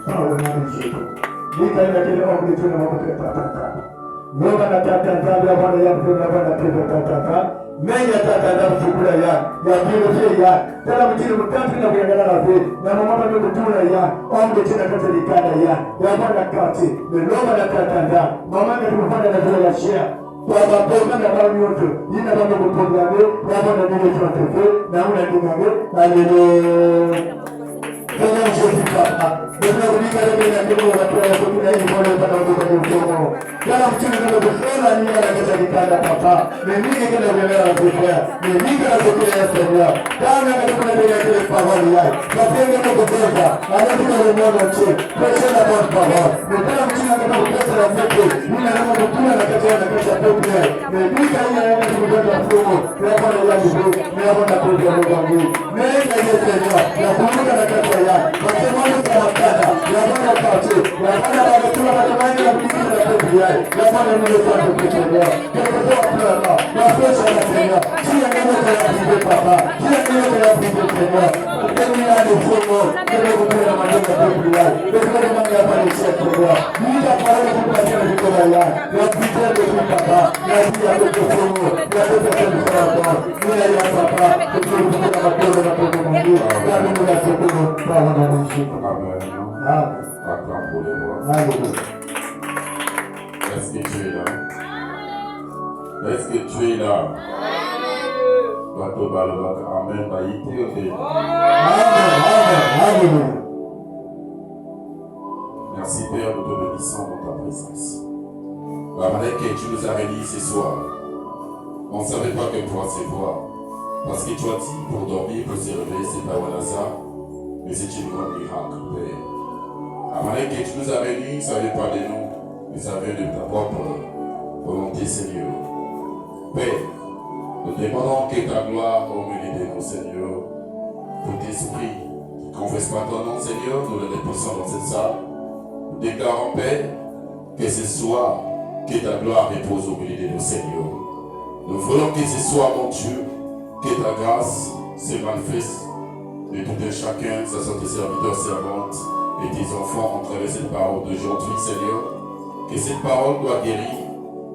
dans le nom de Jésus. Mikaela ombi tuna mabuke tata. Yoga na tata tata bwana ya tuna bwana tata. Mengi tata mfukula ya kile ya. Tala mtini mtatu na kuangalia na vile. Na mama ndio kutuna ya. Ombi tuna kata likana ya. Ya bwana kati. Yoga na tata. Mama ndio kupanda na vile ya share. Baba boga na bwana yote. Ina bwana kuponya we. Baba ndio tunatefe. Na una dingawe. Haleluya. Seigneur Jésus, Papa, nous voulons vous dire que nous avons la prière pour nous aider pour le bonheur de notre Dieu. Car nous sommes dans le feu, la nuit, la catholique, Papa. Mais nous, nous avons la prière, mais nous, nous avons la prière, Seigneur. Car nous avons la prière que les paroles y aillent. La prière de notre Père, avec tout le monde entier, prêchez la bonne parole. Mais quand nous sommes dans le feu, c'est la fête. Nous avons tout la catholique, la prière. Mais nous, quand nous avons la prière, la prière, la prière, nous avons la prière, la prière. Mais Seigneur, la prière de la catholique. Watemani kamakana, yabana kati, yabana wakula watemani ya mkiki na kubiai, yabana mwenye kwa kukutenea, kwa plana, na pesa ya Kenya, kila neno kwa kubiai papa, kila neno kwa kubiai Kenya ni mfumo, ndio kupenda maneno kwa kubiai, ndio maneno ya Paris ya Kenya, ndio pale kupatia mikono ya, ya kitendo kwa papa, ya pia kwa mfumo, ya kwa kwa ndio ya papa, kutoka kwa mkono na kwa Mungu, ya Mungu na kukumu. Amen. Acclame pour les rois. Est-ce que tu es là? Est-ce que tu es là? Amen. Merci Père, nous te bénissons dans ta présence. Amen. Que tu nous as réunis ce soir. On ne savait pas que toi c'est voir. Parce que tu as dit pour dormir, pour se réveiller, c'est pas un hasard. Mais c'est une grande miracle, Père. Amen, que tu nous as bénis, ça ne vient pas de nous, mais ça vient de ta propre volonté, Seigneur. Père, nous demandons que ta gloire au milieu de nous, Seigneur. Tout esprit qui ne confesse pas ton nom, Seigneur, nous le déposons dans cette salle. Nous déclarons, Père, que ce soir, que ta gloire repose au milieu de nous, Seigneur. Nous voulons que ce soir, mon Dieu, que ta grâce se manifeste. Et tout un chacun, ce sont tes serviteurs, servantes et tes enfants ont traversé cette parole d'aujourd'hui, Seigneur. Que cette parole doit guérir,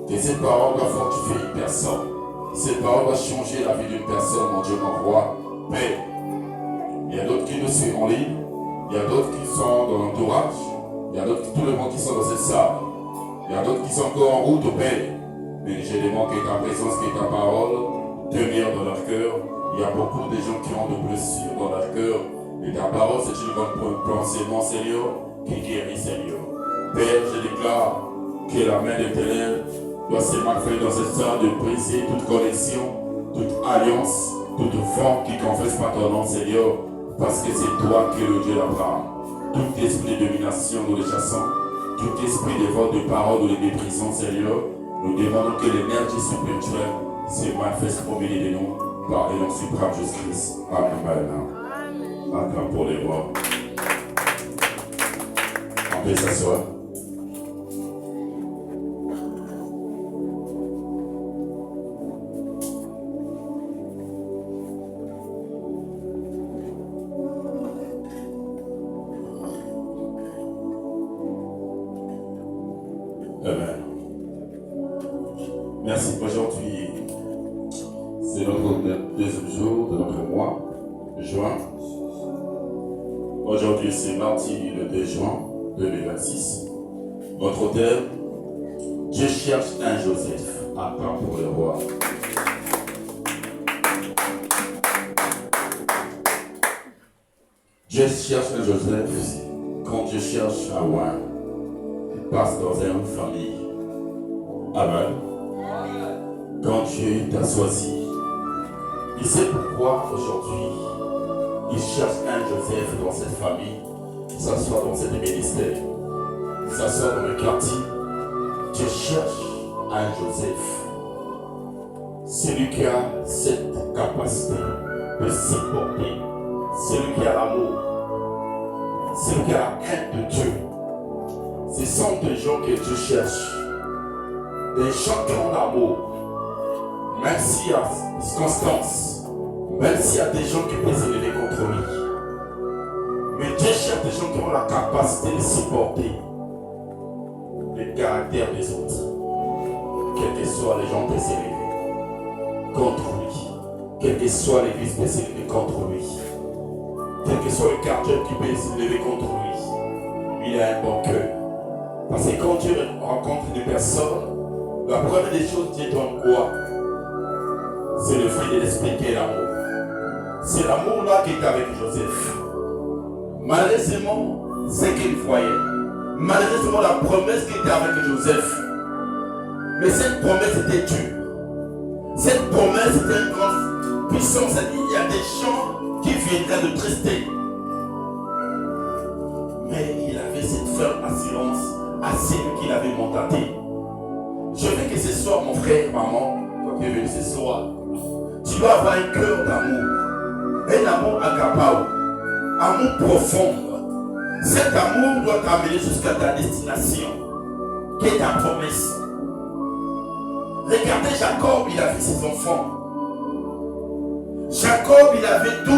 que cette parole doit fortifier une personne. Cette parole doit changer la vie d'une personne, mon Dieu, mon roi. Père, il y a d'autres qui nous suivent en ligne, il y a d'autres qui sont dans l'entourage, il y a d'autres, tout le monde qui sont dans cette salle, il y a d'autres qui sont encore en route au Père. Mais je demande que ta présence, que ta parole demeure dans leur cœur. Il y a beaucoup de gens qui ont de blessures dans leur cœur. Et ta parole, c'est une bonne pensée, mon Seigneur, qui guérit, Seigneur. Père, je déclare que la main de ténèbres doit se manifester dans cette salle de briser toute connexion, toute alliance, toute forme qui ne confesse pas ton nom, Seigneur, parce que c'est toi qui es le Dieu d'Abraham. Tout esprit de domination, nous le chassons. Tout esprit de vol de parole, nous le méprisons, Seigneur. Nous demandons que l'énergie spirituelle se manifeste au milieu de nous. Par le nom suprême Jésus-Christ. Amen. Acclame pour les rois. On peut s'asseoir. Amen. Merci. Aujourd'hui, c'est notre deuxième jour de notre mois, juin. Aujourd'hui, c'est mardi le 2 juin 2026. Notre thème, Dieu cherche un Joseph. Acclame pour le roi. Dieu cherche un Joseph quand Dieu cherche un roi. Il passe dans une famille. Amen. Quand Dieu t'a choisi, il sait pourquoi aujourd'hui il cherche un Joseph dans cette famille, que ce soit dans cet ministère, que ce soit dans le quartier. Dieu cherche un Joseph. Celui qui a cette capacité de supporter, celui qui a l'amour, celui qui a la crainte de Dieu. Ce sont des gens que Dieu cherche. Des gens qui ont l'amour. Même s'il y a constance, même s'il y a des gens qui peuvent s'élever contre lui. Mais Dieu Je cherche des gens qui ont la capacité de supporter le caractère des autres. Quels que soient les gens qui s'élèvent contre lui. Quel que soit l'église qui s'élève contre lui. Quel que soit le quartier qui peut s'élever contre lui. Il a un bon cœur. Parce que quand tu rencontres une personne, la première des choses qui est en quoi? C'est le fruit de l'esprit qui est l'amour. C'est l'amour-là qui est avec Joseph. Malheureusement, c'est qu'il voyait. Malheureusement, la promesse qui était avec Joseph. Mais cette promesse était dure. Cette promesse était une grande puissance. Il y a des gens qui viendraient de trister. Mais il avait cette ferme assurance à celui qu'il avait mandaté. Je veux que ce soir, mon frère, maman, toi qui es venu ce soir, tu dois avoir un cœur d'amour. Un amour agapao. Amour profond. Cet amour doit t'amener jusqu'à ta destination, qui est ta promesse. Regardez Jacob, il avait ses enfants. Jacob, il avait 12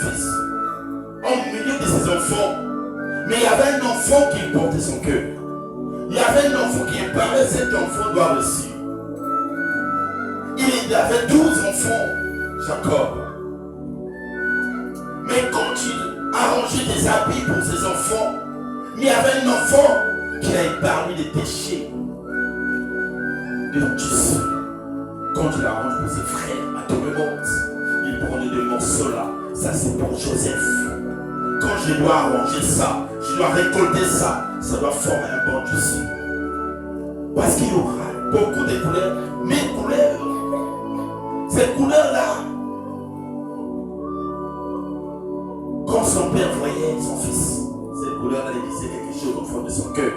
fils. Au milieu de ses enfants. Mais il y avait un enfant qui portait son cœur. Il y avait un enfant qui parlait, cet enfant doit réussir. Il avait 12 enfants, Jacob. Mais quand il arrangeait des habits pour ses enfants, il y avait un enfant qui a épargné des déchets. Donc tu sais, quand il arrange pour ses frères à tout le monde, il prenait des morceaux là. Ça c'est pour Joseph. Quand je dois arranger ça, je dois récolter ça, ça doit former un bon juice. Parce qu'il y aura beaucoup de couleurs, mes couleurs. Ces couleurs-là, quand son père voyait son fils, ces couleurs-là, il disait quelque chose au fond de son cœur.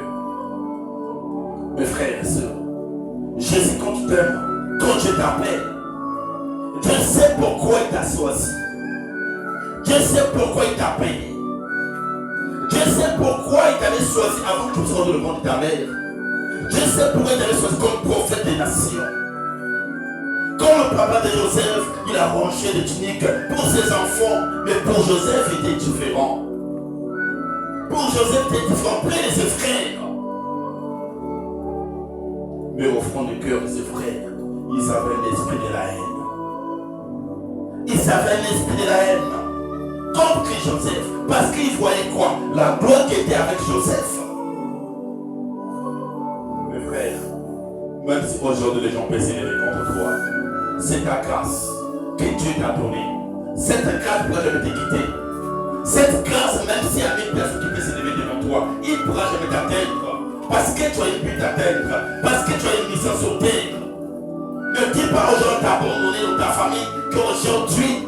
Mes frères et sœurs, Jésus, quand tu t'aimes, quand je t'appelle, Dieu sait pourquoi il t'a choisi. Dieu sait pourquoi il t'a payé. Dieu sait pourquoi il t'avait choisi avant que tu sois dans le monde de ta mère. Dieu sait pourquoi il t'avait choisi comme prophète des nations. Quand le papa de Joseph, il a rangé des tuniques pour ses enfants, mais pour Joseph, il était différent. Pour Joseph, il était différent près de ses frères. Mais au fond du cœur de ses frères, ils avaient l'esprit de la haine. Ils avaient l'esprit de la haine. Contre Joseph. Parce qu'ils voyaient quoi? La gloire qui était avec Joseph. Mes frères, même si aujourd'hui les gens peuvent s'élever contre toi, c'est ta grâce que Dieu t'a donnée. Cette grâce pourra jamais te quitter. Cette grâce, même s'il y a une personne qui peut s'élever devant toi, il ne pourra jamais t'atteindre. Parce que tu as une but d'atteindre. Parce que tu as une mission sur terre. Ne dis pas aux gens t'abandonner dans ta famille qu'aujourd'hui,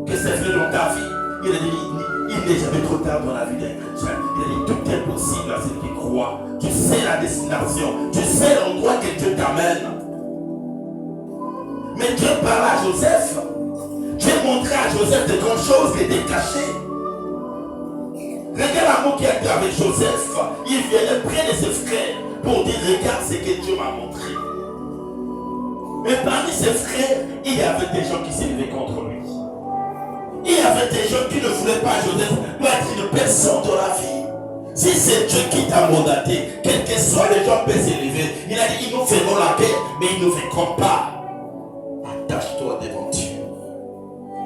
que c'est fait dans ta vie. Il n'est jamais trop tard dans la vie d'un chrétien. Il a dit tout est possible à celui qui croit. Tu sais la destination. Tu sais l'endroit que Dieu t'amène. Mais Dieu parla à Joseph. Dieu montrait à Joseph de grandes choses qui étaient cachées. Regarde l'amour qu'il a eu avec Joseph. Il venait près de ses frères pour dire regarde ce que Dieu m'a montré. Mais parmi ses frères, il y avait des gens qui s'élevaient contre lui. Il y avait des gens qui ne voulaient pas Joseph doit être une personne dans la vie. Si c'est Dieu qui t'a mandaté, quels que soient les gens peuvent s'élever, il a dit ils nous feront la paix, mais ils ne vaincront pas. Attache-toi devant Dieu.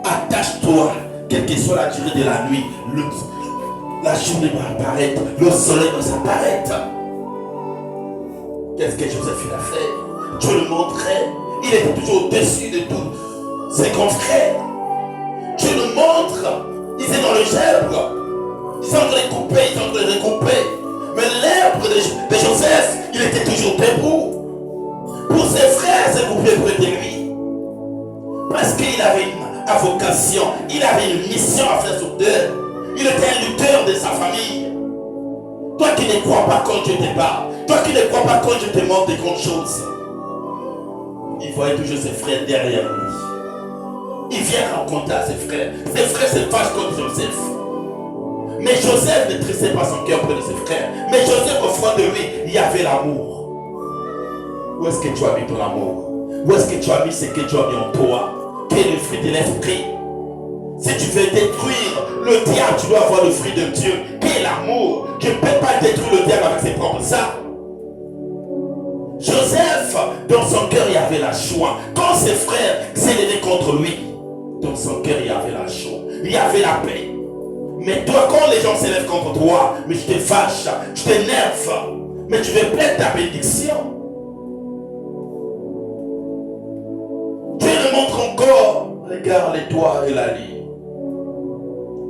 Attache-toi, quelle que soit la durée de la nuit, la journée va apparaître, le soleil va s'apparaître. Qu'est-ce que Joseph il a fait? Dieu le montrait, il était toujours au-dessus de tous ses confrères. Dieu nous montre, ils étaient dans le gerbe, ils sont en train de couper, ils sont en train de recouper. Mais l'herbe de Joseph, il était toujours debout. Pour ses frères, c'est coupé près de lui. Parce qu'il avait une vocation, il avait une mission à faire sur terre. Il était un lutteur de sa famille. Toi qui ne crois pas quand Dieu te parle, toi qui ne crois pas quand Dieu te montre des grandes choses, il voyait toujours ses frères derrière lui. Il vient rencontrer ses frères. Ses frères se fâchent contre Joseph. Mais Joseph ne trissait pas son cœur près de ses frères. Mais Joseph, au fond de lui, il y avait l'amour. Où est-ce que tu as mis ton amour? Où est-ce que tu as mis ce que tu as mis en toi? Quel est le fruit de l'esprit? Si tu veux détruire Le diable, tu dois avoir le fruit de Dieu, qui est l'amour. Tu ne peux pas détruire le diable avec ses propres armes. Joseph, dans son cœur, il y avait la joie. Quand ses frères s'élevaient contre lui, dans son cœur, il y avait la joie. Il y avait la paix. Mais toi, quand les gens s'élèvent contre toi, mais tu te fâches, tu t'énerves, mais tu veux plaire ta bénédiction. Dieu le montre encore. Regarde l'étoile et la ligne.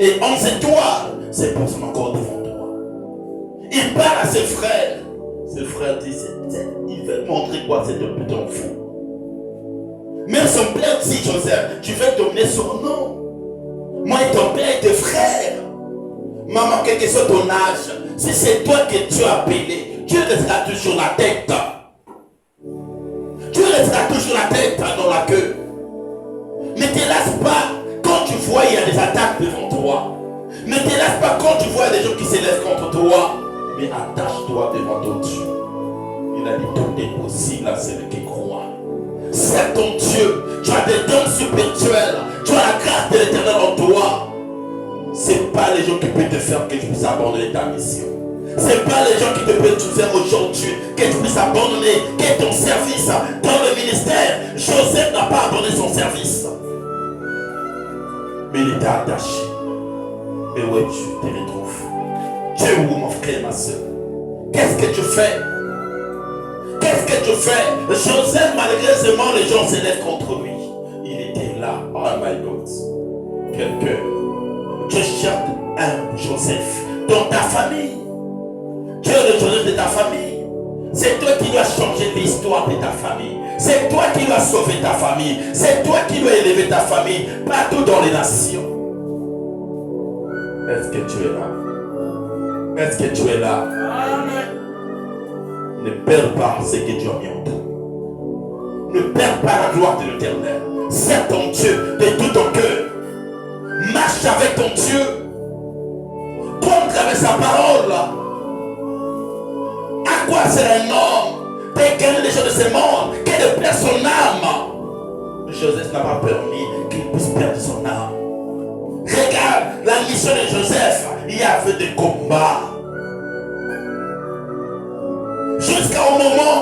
Et 11 étoiles, c'est pour son encore devant toi. Il parle à ses frères. Ses frères disent, il veut montrer quoi c'est un petit fou. Mais son père dit, Joseph, tu veux dominer son nom. Moi et ton père et tes frères. Maman, quel que soit ton âge, si c'est toi que Dieu a appelé, Dieu restera toujours la tête. Dieu restera toujours la tête dans la queue. Ne te lasse pas quand tu vois il y a des attaques devant toi. Ne te lasse pas quand tu vois des gens qui s'élèvent contre toi. Mais attache-toi devant ton Dieu. Il a dit tout est possible à celui qui croit. C'est ton Dieu. Tu as des dons spirituels. Tu as la grâce de l'Éternel en toi. C'est pas les gens qui peuvent te faire que tu puisses abandonner ta mission. C'est pas les gens qui te peuvent te faire aujourd'hui que tu puisses abandonner que ton service dans le ministère. Joseph n'a pas abandonné son service. Mais il était attaché. Et où tu te retrouves? Tu es où, mon frère et ma soeur? Qu'est-ce que tu fais? Qu'est-ce que tu fais? Joseph, malheureusement, les gens s'élèvent contre lui. Il était là. Oh my God. Quelqu'un. Dieu cherche un Joseph dans ta famille. Dieu est le Joseph de ta famille. C'est toi qui dois changer l'histoire de ta famille. C'est toi qui dois sauver ta famille. C'est toi qui dois élever ta famille partout dans les nations. Est-ce que tu es là? Est-ce que tu es là? Amen. Ne perds pas ce que Dieu a mis en toi. Ne perds pas la gloire de l'Éternel. C'est ton Dieu de tout ton cœur. Marche avec ton Dieu. Compte avec sa parole. À quoi sert un homme de gagner les choses de ce monde que de perdre son âme? Joseph n'a pas permis qu'il puisse perdre son âme. Regarde la mission de Joseph. Il y avait des combats. Jusqu'au moment,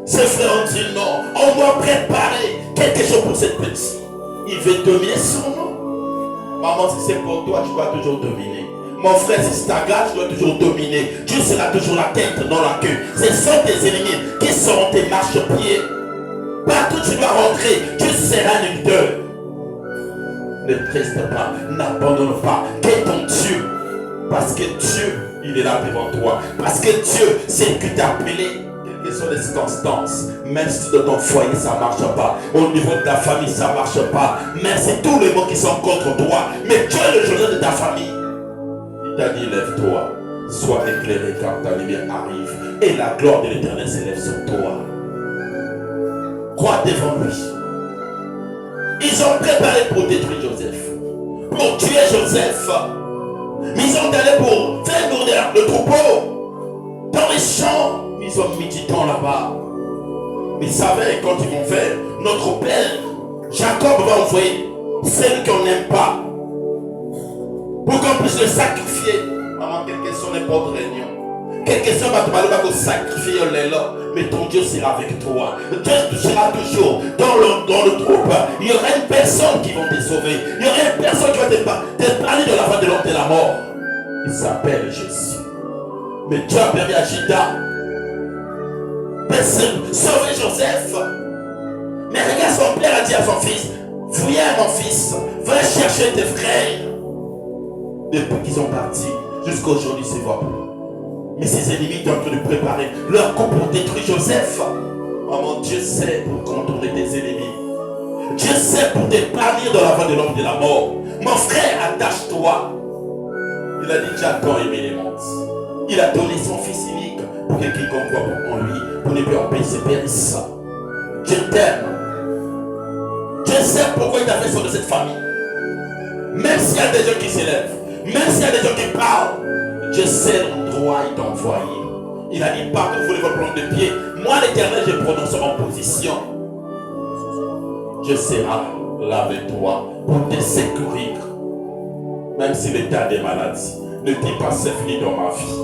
ses frères ont dit non, on doit préparer quelque chose pour cette petite. Il veut dominer son nom. Maman, si c'est pour toi, tu dois toujours dominer. Mon frère, si c'est ta grâce, tu dois toujours dominer. Dieu sera toujours la tête dans la queue. Ce sont tes ennemis qui seront tes marchepieds. Partout tu dois rentrer, Dieu sera un leader. Ne reste pas, n'abandonne pas. Qu'est ton Dieu? Parce que Dieu, il est là devant toi. Parce que Dieu, c'est qui t'a appelé. Quelles que soient les circonstances, même si dans ton foyer ça ne marche pas, au niveau de ta famille ça ne marche pas, mais c'est tous les mots qui sont contre toi. Mais Dieu est le Joseph de ta famille. Il t'a dit, lève-toi, sois éclairé car ta lumière arrive et la gloire de l'Éternel s'élève sur toi. Crois devant lui. Ils ont préparé pour détruire Joseph, pour tuer Joseph. Mais ils ont allé pour faire nourrir le troupeau dans les champs. Ils ont mis du temps là-bas. Mais ils savaient quand ils vont faire, notre père Jacob va envoyer celle qu'on n'aime pas pour qu'on puisse le sacrifier. Maman, quelle que soit n'importe réunion, quelle que soit va sacrifier là, mais ton Dieu sera avec toi. Dieu sera toujours dans le troupe. Il y aura une personne qui va te sauver. Il y aura une personne qui va te parler de la fin de l'homme de la mort. Il s'appelle Jésus. Mais Dieu a permis à Judas de sauver Joseph. Mais regarde, son père a dit à son fils, viens mon fils, va chercher tes frères. Depuis qu'ils sont partis, jusqu'à aujourd'hui, c'est voit plus. Mais ses ennemis sont en train de préparer leur coup pour détruire Joseph. Oh mon Dieu sait pour contourner tes ennemis. Dieu sait pour t'épargner dans la voie de l'homme de la mort. Mon frère, attache-toi. Il a dit, j'attends aimé les mondes. Il a donné son fils unique pour que quiconque croit en lui, pour ne plus en payer ses périsses. Je t'aime. Je sais pourquoi il t'a fait sortir de cette famille. Même s'il y a des gens qui s'élèvent, même s'il y a des gens qui parlent, je sais l'endroit il t'a envoyé. Il a dit, partout vous voulez votre plan de pied. Moi, l'Éternel, je prononce en position. Je serai là avec toi pour te secourir. même si l'état des maladies ne dit pas c'est fini dans ma vie.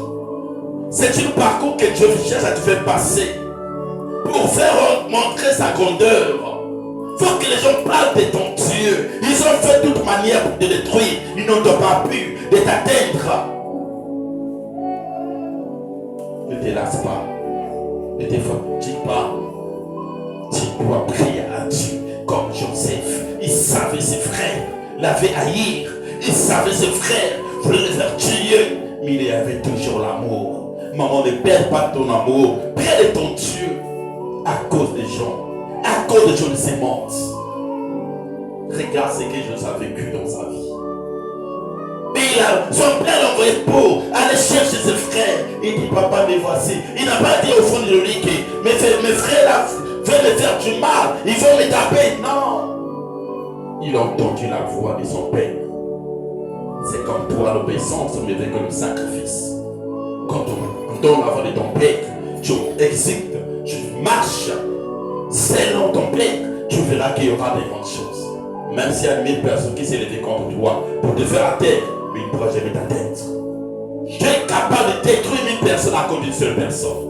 C'est un parcours que Dieu cherche à te faire passer pour faire montrer sa grandeur. Il faut que les gens parlent de ton Dieu. Ils ont fait de toute manière pour te détruire. Ils n'ont pas pu de t'atteindre. Ne te lasse pas. Ne te fatigue pas. Tu dois prier à Dieu comme Joseph. Il savait ses frères l'avaient haïr. Il savait ses frères voulaient le faire tuer. Mais il y avait toujours l'amour. Maman, ne perds pas ton amour. Près de ton Dieu. À cause des gens. À cause de Jonas est morte. Regarde ce que Jonas a vécu dans sa vie. Mais son père l'a envoyé pour aller chercher ses frères. Il dit, papa, me voici. Il n'a pas dit au fond de lui que mes frères là veulent me faire du mal. Ils vont me taper. Non. Il a entendu la voix de son père. C'est comme toi, l'obéissance, mais avec le sacrifice. Quand on donne la voix de ton père, tu exécutes, tu marches selon ton père, tu verras qu'il y aura des grandes choses. Même s'il y a 1000 personnes qui s'est levées contre toi pour te faire atteindre, mais il ne pourra jamais t'atteindre. Tu es capable de détruire 1000 personnes à cause d'une seule personne.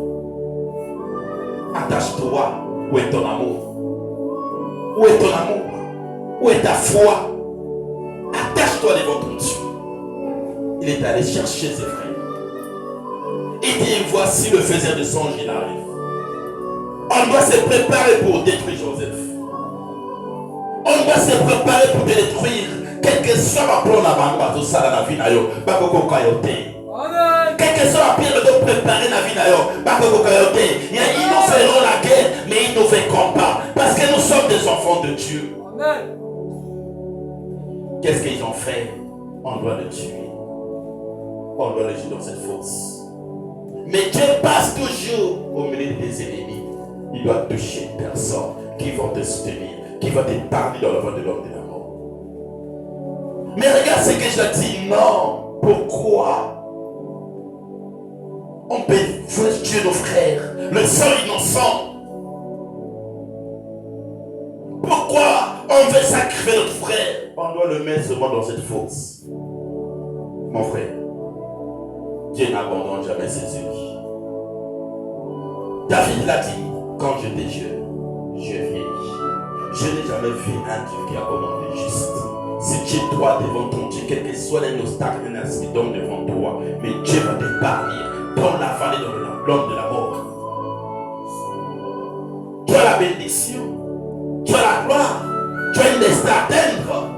Attache-toi. Où est ton amour? Où est ton amour? Où est ta foi? Attache-toi devant ton Dieu. Il est allé chercher ses frères. Il dit, voici le faiseur de songe, il arrive. On doit se préparer pour détruire Joseph. On doit se préparer pour te détruire. Quel que soit ma plan la bande, tout ça dans la vie, quel que soit la pire, nous devons préparer la vie. Ils nous feront la guerre, mais ils ne nous vaincront pas. Parce que nous sommes des enfants de Dieu. Qu'est-ce qu'ils ont fait? On doit le tuer. On doit le tuer dans cette fosse. Mais Dieu passe toujours au milieu des ennemis. Il doit toucher une personne qui va te soutenir, qui va te parler dans le ventre de l'homme de la mort. Mais regarde ce que je te dis. Non. Pourquoi on peut tuer nos frères, le sang innocent? Pourquoi on veut sacrifier notre frère? On doit le mettre seulement dans cette fosse. Mon frère, Dieu n'abandonne jamais ses unis. David l'a dit, quand j'étais jeune, je vieillis. Je n'ai jamais vu un Dieu qui abandonne les justes. Si tu es droit devant ton Dieu, quel que soit les obstacles et les incidents devant toi, mais Dieu va te parler dans la vallée, dans l'homme de la mort. Tu as la bénédiction, tu as la gloire, tu as une destin à atteindre.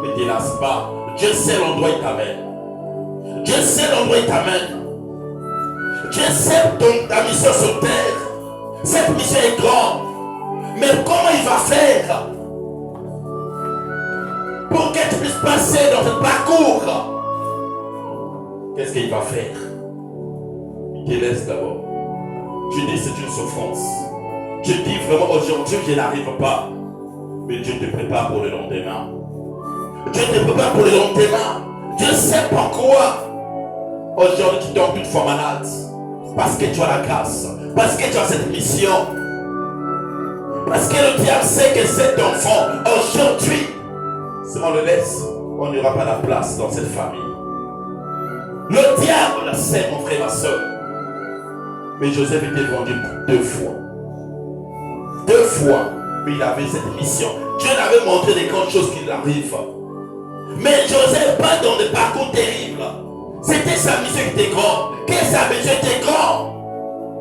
Ne te lasse pas. Dieu sait l'endroit où il t'amène. Dieu sait l'endroit où il t'amène. Dieu sait ta mission sur terre. Cette mission est grande. Mais comment il va faire pour que tu puisses passer dans ce parcours? Qu'est-ce qu'il va faire? Il te laisse d'abord. Tu dis c'est une souffrance. Tu dis vraiment aujourd'hui je n'arrive pas. Mais Dieu te prépare pour le lendemain. Dieu te prépare pour le lendemain. Dieu sait pourquoi aujourd'hui tu dors une fois malade. Parce que tu as la grâce. Parce que tu as cette mission. Parce que le diable sait que cet enfant, aujourd'hui, si on le laisse, on n'aura pas la place dans cette famille. Le diable le sait, mon frère, ma soeur. Mais Joseph était vendu 2 fois. 2 fois. Mais il avait cette mission. Dieu l'avait montré des grandes choses qui l'arrivent. Mais Joseph pas dans des parcours terribles. C'était sa mission qui était grande. Que sa mission était grande.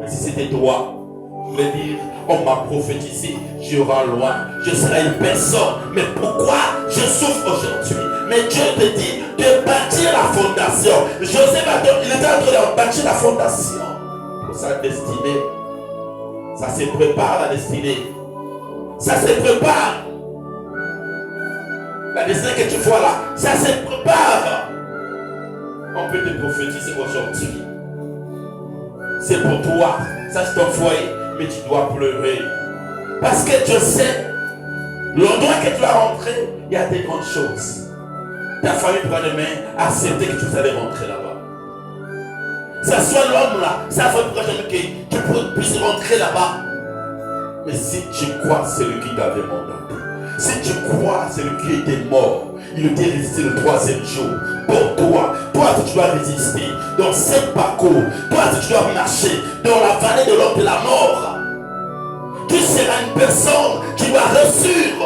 Mais si c'était toi, je voulais dire, on m'a prophétisé, je serai loin, je serai une personne. Mais pourquoi je souffre aujourd'hui? Mais Dieu te dit de bâtir la fondation. Joseph, il était en train de bâtir la fondation pour sa destinée. Ça se prépare la destinée. Ça se prépare. La destinée que tu vois là, ça se prépare. On peut te prophétiser aujourd'hui. C'est pour toi. Ça c'est ton foyer. Mais tu dois pleurer. Parce que je sais, l'endroit que tu vas rentrer, il y a des grandes choses. Ta famille doit demain accepter que tu allais rentrer là-bas. Ça soit l'homme là, ça ne pourra jamais que tu puisses rentrer là-bas. Mais si tu crois celui qui t'avait mandaté, Si tu crois, c'est lui qui était mort. Il était résisté le 3e jour. Pour toi, si tu dois résister dans cette parcours, si tu dois marcher dans la vallée de l'ombre de la mort, tu seras une personne qui doit réussir.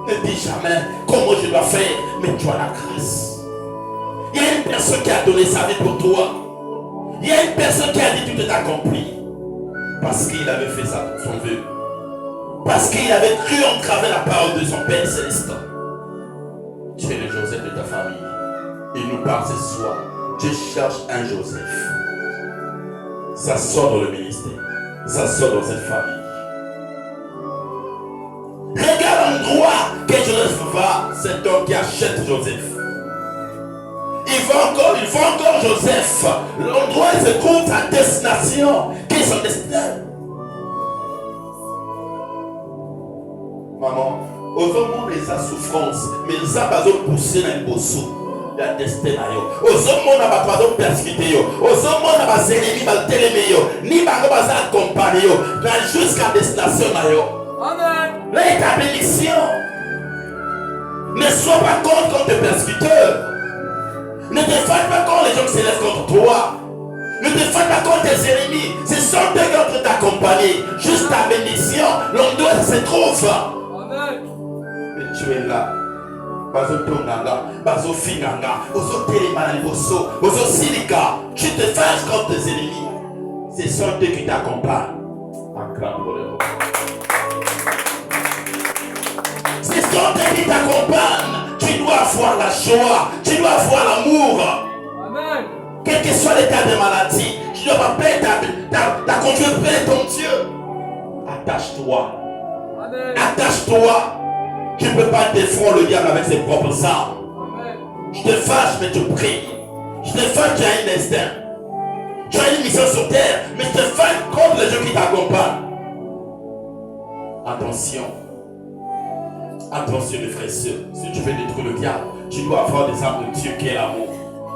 Ne dis jamais comment je dois faire, mais tu as la grâce. Il y a une personne qui a donné sa vie pour toi. Il y a une personne qui a dit tout est accompli. Parce qu'il avait fait son vœu. Parce qu'il avait cru entraver la parole de son Père Céleste. Tu es le Joseph de ta famille. Il nous parle ce soir. Tu cherches un Joseph. Ça sort dans le ministère. Ça sort dans cette famille. Regarde l'endroit que Joseph va. Cet homme qui achète Joseph. Il va encore Joseph. L'endroit où il se trouve sa destination. Qui est son destin? Maman, au moment de sa souffrance, mais ça va pousser dans le bosso. La destin au moment n'a pas persécuté au moment n'a pas ennemis va téléméo ni va accompagner jusqu'à destination amen. La bénédiction. Ne sois pas contre tes persécuteurs. Ne te fâche pas quand les gens se lèvent contre toi. Ne te fâche pas contre tes ennemis. Ce sont eux qui vont t'accompagner. Juste ta bénédiction, l'endroit où se trouve. Amen. Et tu es là. Tu te fâches contre tes ennemis. Ce sont eux qui t'accompagnent. Ce sont eux qui t'accompagnent. Tu dois avoir la joie. Tu dois avoir l'amour. Amen. Quel que soit l'état de maladie, tu dois pas perdre ta confiance près de ton Dieu. Attache-toi. Amen. Attache-toi. Tu ne peux pas défendre le diable avec ses propres armes. Je te fâche, mais tu pries. Je te fâche, tu as un destin. Tu as une mission sur terre, mais je te fâche contre les gens qui t'accompagnent. Attention. Attention, mes frères et sœurs. Si tu veux détruire le diable, tu dois avoir des armes de Dieu qui est l'amour.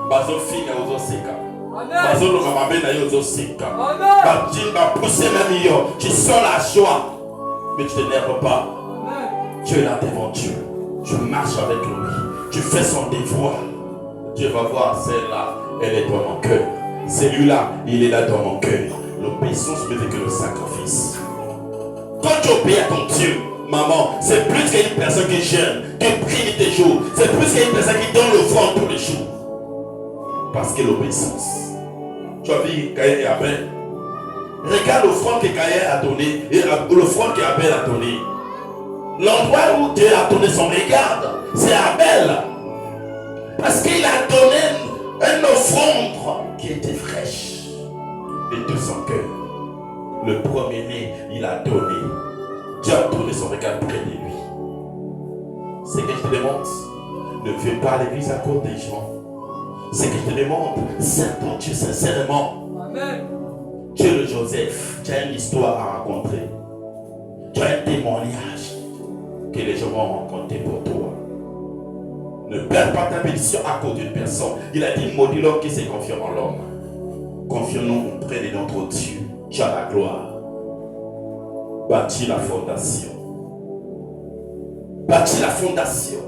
Bazo fina ozo seka. Bazo lo kamabe na yo ozo seka. Ba pousser même yo. Tu sens la joie, mais tu ne t'énerves pas. Tu es là devant Dieu. Tu marches avec lui. Tu fais son devoir. Dieu va voir celle-là. Elle est dans mon cœur. Celui-là, il est là dans mon cœur. L'obéissance plus que le sacrifice. Quand tu obéis à ton Dieu, maman, c'est plus qu'une personne qui jeûne, qui prie des jours. C'est plus qu'une personne qui donne le front tous les jours. Parce que l'obéissance. Tu as vu Caïn et Abel. Regarde le front que Caïn a donné et le front qu'Abel a donné. L'endroit où Dieu a donné son regard, c'est Abel. Parce qu'il a donné une offrande qui était fraîche. Et de son cœur. Le premier-né, il a donné. Dieu a donné son regard près de lui. C'est que je te demande, ne viens pas à l'église à cause des gens. C'est que je te demande, sers ton Dieu sincèrement. Amen. Tu es le Joseph, tu as une histoire à raconter. Tu as un témoignage que les gens vont rencontrer pour toi. Ne perds pas ta bénédiction à cause d'une personne. Il a dit, maudit l'homme qui se confie en l'homme. Confions-nous auprès de notre Dieu. Tu as la gloire. Bâtis la fondation. Bâtis la fondation.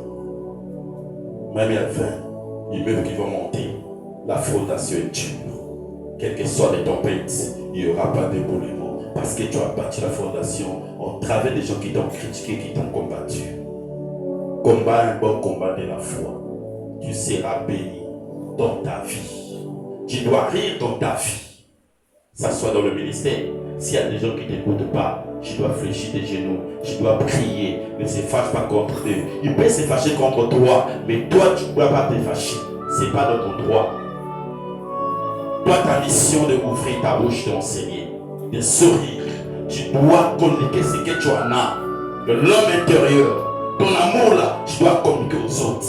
Même il y a 20 immeubles qui vont monter. La fondation est dure. Quelles que soient les tempêtes, il n'y aura pas d'éboulement. Parce que tu as bâti la fondation en travers des gens qui t'ont critiqué, qui t'ont combattu. Combat un bon combat de la foi. Tu seras béni dans ta vie. Tu dois rire dans ta vie. Ça soit dans le ministère. S'il y a des gens qui ne t'écoutent pas, tu dois fléchir tes genoux. Tu dois prier. Ne se fâche pas contre eux. Ils peuvent se fâcher contre toi. Mais toi, tu ne dois pas te fâcher. Ce n'est pas dans ton droit. Toi, ta mission de ouvrir ta bouche, d'enseigner, de sourire. Tu dois communiquer ce que tu en as. De l'homme intérieur. Ton amour là, tu dois communiquer aux autres.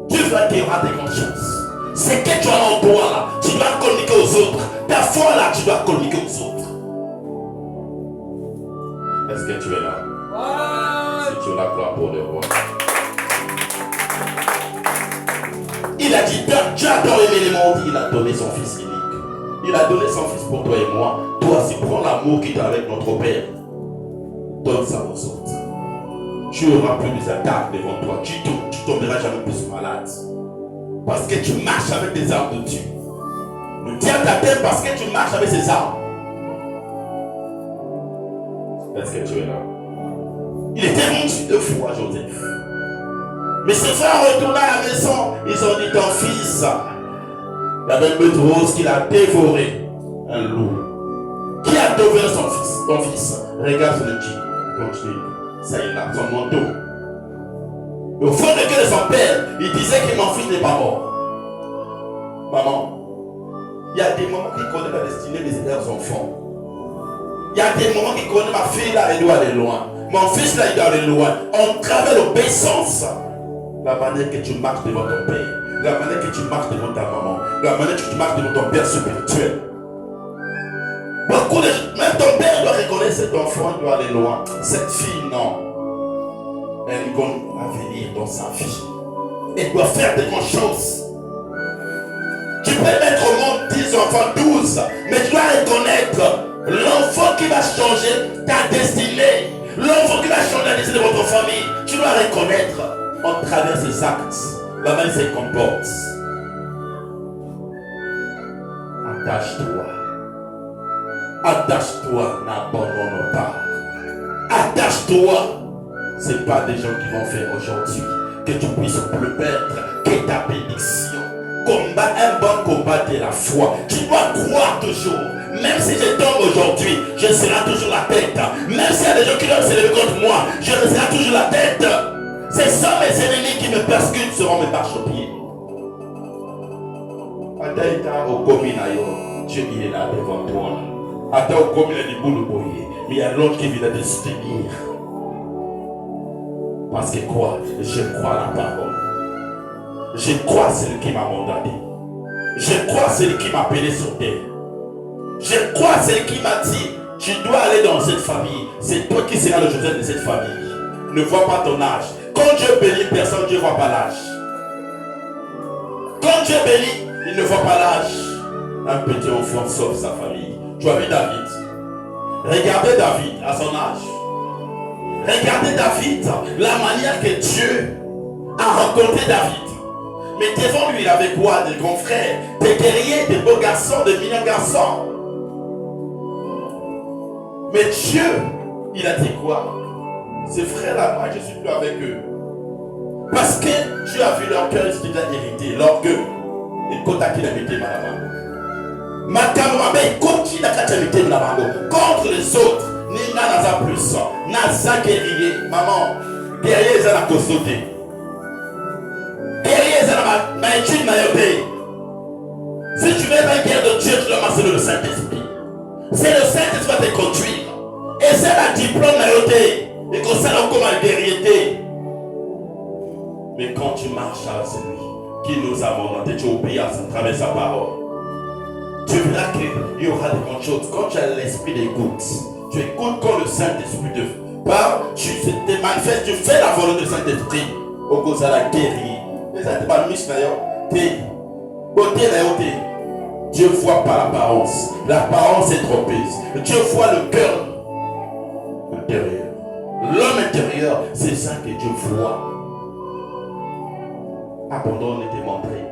Dieu va te rendre des consciences. Ce que tu as en toi là, tu dois communiquer aux autres. Ta foi là, tu dois communiquer aux autres. Est-ce que tu es là? Si tu es là, gloire pour le roi. Il a dit, Dieu a tant aimé les mondes, il a donné son fils unique. Il a donné son fils pour toi et moi. Toi aussi, prends l'amour qui est avec notre Père. j'ordonne ça aux autres. Tu auras plus des attaques devant toi. Tu tomberas jamais plus malade. Parce que tu marches avec des armes de Dieu. Le diable t'attend parce que tu marches avec ses armes. Est-ce que tu es là? Il était monté 2 fois, Joseph. Mais ses frères retournant à la maison, ils ont dit ton fils, il y avait une bête rose qui l'a dévoré. Un loup. Qui a dévoré son fils? Ton fils. Regarde sur le jean. Continue. Ça il a son manteau. Au fond de cœur de son père, il disait que mon fils n'est pas mort. Maman, il y a des moments qui connaissent la destinée des leurs enfants. Il y a des moments qui connaissent ma fille là, elle doit aller loin. Mon fils là, il doit aller loin. On travaille l'obéissance. La manière que tu marches devant ton père, la manière que tu marches devant ta maman, la manière que tu marches devant ton père spirituel. Beaucoup de gens, même ton père doit reconnaître cet enfant, il doit aller loin. Cette fille, non. Elle a un avenir dans sa vie. Elle doit faire de grandes choses. Tu peux mettre au monde 10 enfants, 12, mais tu dois reconnaître l'enfant qui va changer ta destinée. L'enfant qui va changer la destinée de votre famille. Tu dois reconnaître en travers ses actes, la manière se comporte. Attache-toi. Attache-toi, n'abandonne pas. Attache-toi. Ce n'est pas des gens qui vont faire aujourd'hui que tu puisses plus perdre que ta bénédiction. Combat un bon combat de la foi. Tu dois croire toujours. Même si je tombe aujourd'hui, je serai toujours la tête. Même s'il y a des gens qui doivent se lever contre moi, je resterai toujours la tête. Ce sont mes ennemis qui me persécutent seront mes marchepieds. Ataïta au commun, Dieu il est là devant toi. Attends au commun du boulot, mais il y a l'autre qui vient de se tenir. Parce que quoi? Je crois la parole. Je crois celui qui m'a mandaté. Je crois celui qui m'a appelé sur terre. Je crois celui qui m'a dit, tu dois aller dans cette famille. C'est toi qui seras le Joseph de cette famille. Ne vois pas ton âge. Quand Dieu bénit personne, Dieu ne voit pas l'âge. Quand Dieu bénit, il ne voit pas l'âge. Un petit enfant sauve sa famille. Tu as vu David. Regardez David à son âge. Regardez David, la manière que Dieu a rencontré David. Mais devant lui, il avait quoi? Des grands frères, des guerriers, des beaux garçons, des mignons garçons. Mais Dieu, il a dit quoi? Ces frères-là, moi je suis plus avec eux. Parce que Dieu a vu leur cœur, ils ont déjà hérité, leur gueule. Et quand il a hérité, ma camarade, il continue à hériter, contre les autres. Nina n'a plus, n'a guerrier. Maman, guerrier, ils ont la costauté. Guerrier, ils ont la étude, si tu veux la guerre de Dieu, tu dois marcher le Saint-Esprit. C'est le Saint-Esprit qui va te conduire. Et c'est la diplôme naïveté. Et comme ça, on commence à guerrier. Mais quand tu marches avec celui qui nous a mandaté, tu obéis à travers sa parole. Tu verras qu'il y aura des grandes choses. Quand tu as l'esprit d'écoute, tu écoutes quand le Saint-Esprit te parle, tu te manifestes, tu fais la volonté du Saint-Esprit. Au cause de la guerrier. Les êtres pas mis d'ailleurs. Dieu voit par l'apparence. L'apparence est trompeuse. Dieu voit le cœur intérieur. L'homme intérieur, c'est ça que Dieu voit. Abandonne et démontrer.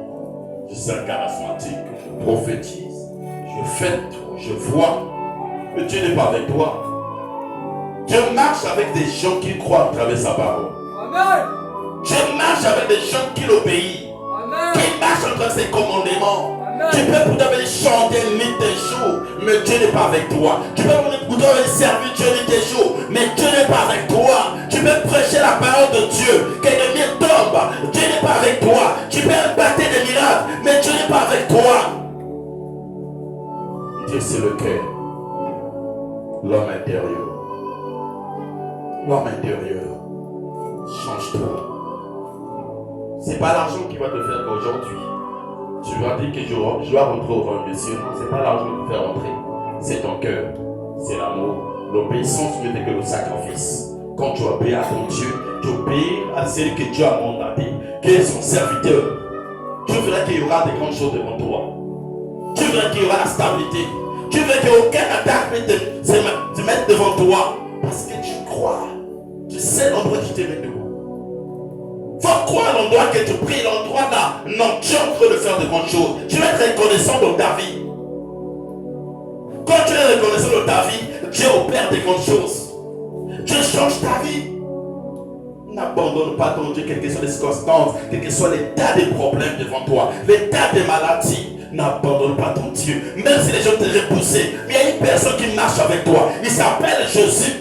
Je suis un charismatique, je prophétise, je fais tout, je vois. Mais Dieu n'est pas avec toi. Dieu marche avec des gens qui croient à travers sa parole. Amen. Dieu marche avec des gens qui l'obéissent. Amen. Qui marchent en travers ses commandements. Amen. Tu peux pour t'avoir chanter nuit tes jours, mais Dieu n'est pas avec toi. Tu peux pour t'avoir servi Dieu nuit tes jours, mais Dieu n'est pas avec toi. Tu peux prêcher la parole de Dieu, que le mien tombe, Dieu n'est pas avec toi. Tu peux battre des miracles, mais Dieu n'est pas avec toi. Dieu c'est le cœur, l'homme intérieur. L'homme intérieur, change-toi. C'est pas l'argent qui va te faire qu'aujourd'hui tu vas dire que je dois rentrer au royaume des cieux. Non, c'est pas l'argent qui te fait rentrer. C'est ton cœur, c'est l'amour. L'obéissance mieux que le sacrifice. Quand tu obéis à ton Dieu, tu obéis à celui que Dieu a mandaté, qui est son serviteur. Tu verras qu'il y aura des grandes choses devant toi. Tu verras qu'il y aura la stabilité. Tu verras qu'aucun attaque ne te mette devant toi. Parce que tu croire. Tu sais l'endroit qui te met debout. Faut croire l'endroit que tu pries, l'endroit là. Non, tu es en train de faire de grandes choses. Tu vas être reconnaissant dans ta vie. Quand tu es reconnaissant dans ta vie, Dieu opère des grandes choses. Dieu change ta vie. N'abandonne pas ton Dieu, quelles que soient les circonstances, quels que soient les tas de problèmes devant toi, les tas de maladies. N'abandonne pas ton Dieu. Même si les gens te repoussent, mais il y a une personne qui marche avec toi. Il s'appelle Jésus.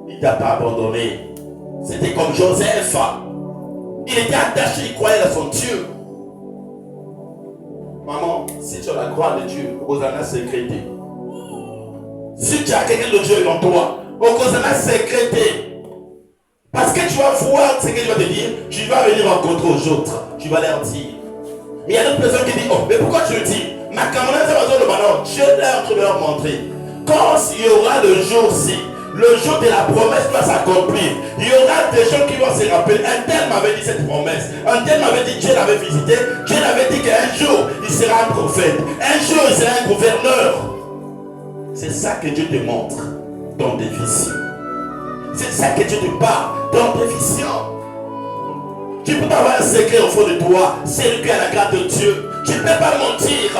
Il ne t'a pas abandonné. C'était comme Joseph. Il était attaché, il croyait à son Dieu. Maman, si tu as la gloire de Dieu, Hosanna sécrété. Si tu as quelqu'un de Dieu en toi, Hosanna sécrété. Parce que tu vas voir ce que Dieu va te dire, tu vas venir rencontrer aux autres. Tu vas leur dire. Mais il y a d'autres personnes qui disent, oh, mais pourquoi tu le dis? Ma camarade, ça va dire le ballon. Dieu est en train de leur montrer. Quand il y aura le jour-ci, le jour de la promesse va s'accomplir. Il y aura des gens qui vont se rappeler. Un tel m'avait dit cette promesse. Un tel m'avait dit, Dieu l'avait visité. Dieu l'avait dit qu'un jour, il sera un prophète. Un jour, il sera un gouverneur. C'est ça que Dieu te montre dans des visions. C'est ça que Dieu te parle dans tes visions. Tu peux pas avoir un secret au fond de toi. C'est lui qui a la grâce de Dieu. Tu ne peux pas mentir.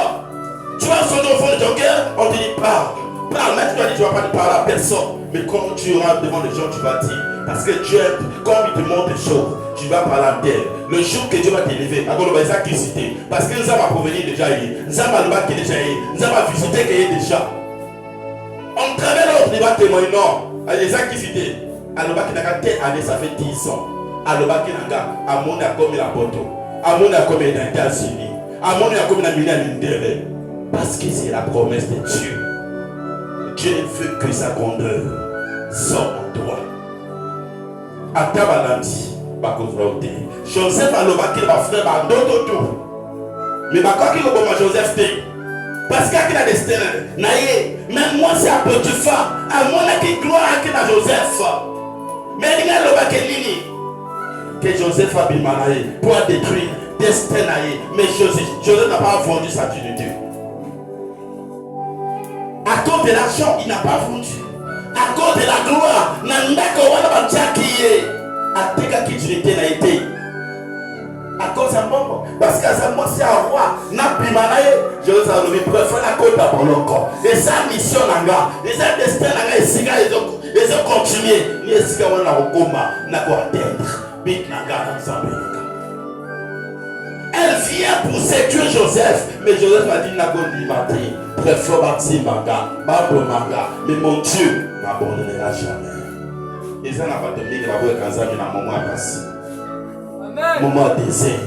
Tu vas sonner au fond de ton cœur, on te dit parle. Parle, mais tu dois dire tu ne vas pas parler à personne. Mais quand tu iras devant les gens, tu vas dire. Parce que Dieu, quand il te montre des choses, tu vas parler à terre. Le jour que Dieu va t'élever, parce que nous avons provenir déjà hier. Nous avons déjà hier. Nous avons visité qu'il y a déjà. On travaille l'autre, il va témoigner. Non, les activités. Alors, ça fait 10 ans. Alors, à mon accord, il a poto. À mon accord, il a États-Unis. À mon accord, il a mis l'intérêt. Parce que c'est la promesse de Dieu. Dieu ne veut que sa grandeur soit en toi. Atabalandi, bakovraote. Joseph a l'obaki va frère à d'autres tours. Mais ma quoi qu'il a Joseph té. Parce qu'il a des stères. Naïe, même moi c'est un petit fa. À mon qui gloire à Joseph. Mais il y a l'obaki nini. Que Joseph a bimanaï pour détruire destin naïe. Mais Joseph n'a pas vendu sa dignité. À cause de l'argent, il n'a pas vendu. À cause de la gloire, à cause de moi, parce que moi c'est un roi, Jérusalem préfère la côte à mon corps. Et sa mission, et sa destin, ils ont continué. Ils ont elle vient pour séduire Joseph, mais Joseph m'a dit préfère bâtir manga, mais mon Dieu m'abandonnera jamais. Et ça n'a pas de migre à voir quand un moment passé. Moment désert.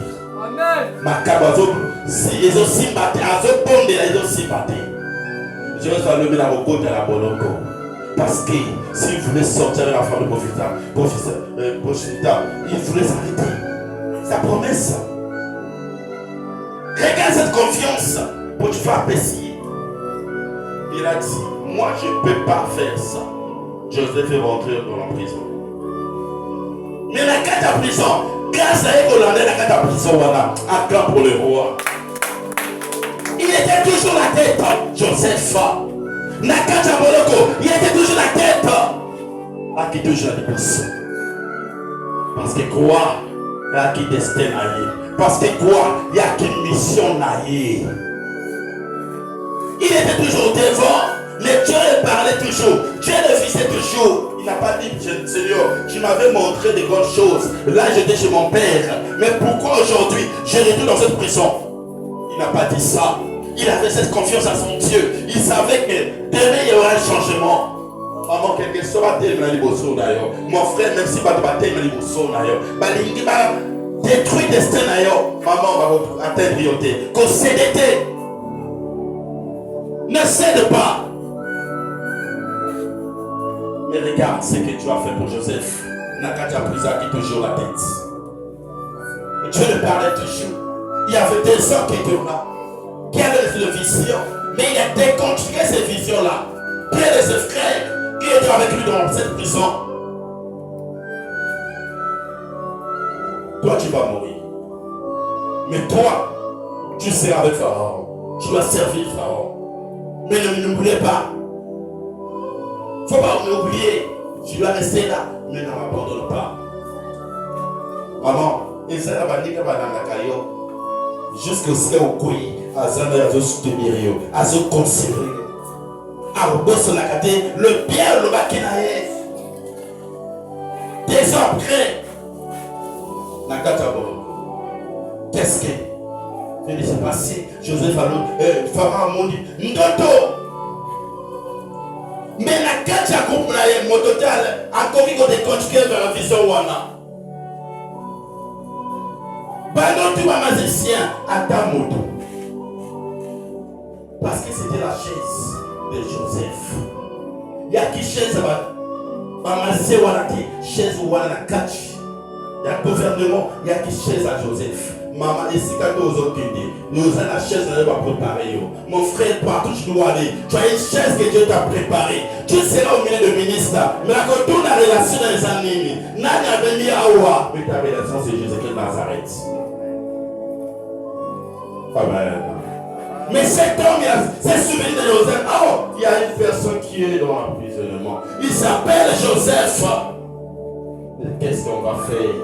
Ma cabazo, si ils ont si battu, ils ont si battu. Joseph a levé la côte à la bolongo. Parce que s'il voulait sortir de la femme de Profita, il voulait s'arrêter. Sa promesse. Regarde cette confiance pour te faire apprécier. Il a dit, moi je ne peux pas faire ça. Joseph est rentré dans la prison. Mais la carte à prison, grâce à Écolandais, la carte à prison, voilà, un camp pour le roi. Il était toujours la tête, Joseph. La carte à Boloko, il était toujours la tête. À qui toujours la dépense. Parce que quoi? À qui destin aillé. Parce que quoi? Il y a qu'une mission naïe. Il était toujours devant. Mais Dieu parlait toujours. Dieu le faisait toujours. Il n'a pas dit, Seigneur, tu m'avais montré de grandes choses. Là, j'étais chez mon père. Mais pourquoi aujourd'hui, je retourne dans cette prison? Il n'a pas dit ça. Il avait cette confiance à son Dieu. Il savait que demain, il y aura un changement. Maman, quelqu'un soit d'ailleurs. Mon frère, même si pas de bataille, d'ailleurs. Détruit destin d'ailleurs. Maman va atteindre priorité. Qu'on CDT. Ne cède pas. Mais regarde ce que tu as fait pour Joseph. Nakaja Prisa qui toujours la tête. Dieu le parlait toujours. Il y avait des hommes qui étaient là. Qui avaient une vision. Mais il a déconstruit ces visions-là. Quel est ce frère qui était avec lui dans cette prison? Toi, tu vas mourir. Mais toi, tu seras avec Pharaon. Tu vas servir Pharaon. Mais ne m'oubliez pas. Il ne faut pas m'oublier. Tu dois rester là. mais ne m'abandonne pas. Maman, et ça va dire que va dans la caillou. Jusqu'au ciel au couille, à Zana, à soutenir, à se considérer. À bosser la caté, le pierre, le bakinaïe. Des ans après, la katabo. Qu'est-ce que? Je ne sais pas si Joseph Farah m'a dit, Ndoto. Mais la kacha groupe là, mon total, encore il faut continuer vers la vision wana. Bano tu vas magicien à ta moto. Parce que c'était la chaise de Joseph. Il y a qui chaise va magicien wana qui chaise wana la catch. Il y a gouvernement, il y a qui chaise à Joseph. Maman, et si quand nous avons nous avons la chaise on va préparer. Mon frère, partout tu dois aller. Tu as une chaise que Dieu t'a préparée. Tu seras au milieu de ministre. Mais la retourne la relation dans les années. Nani a venu à Oua. Mais ta relation c'est Jésus-Christ de Nazareth. Amen. Mais cet homme, il s'est souvenu de Joseph. Oh, il y a une personne qui est dans l'emprisonnement. Il s'appelle Joseph. Mais qu'est-ce qu'on va faire?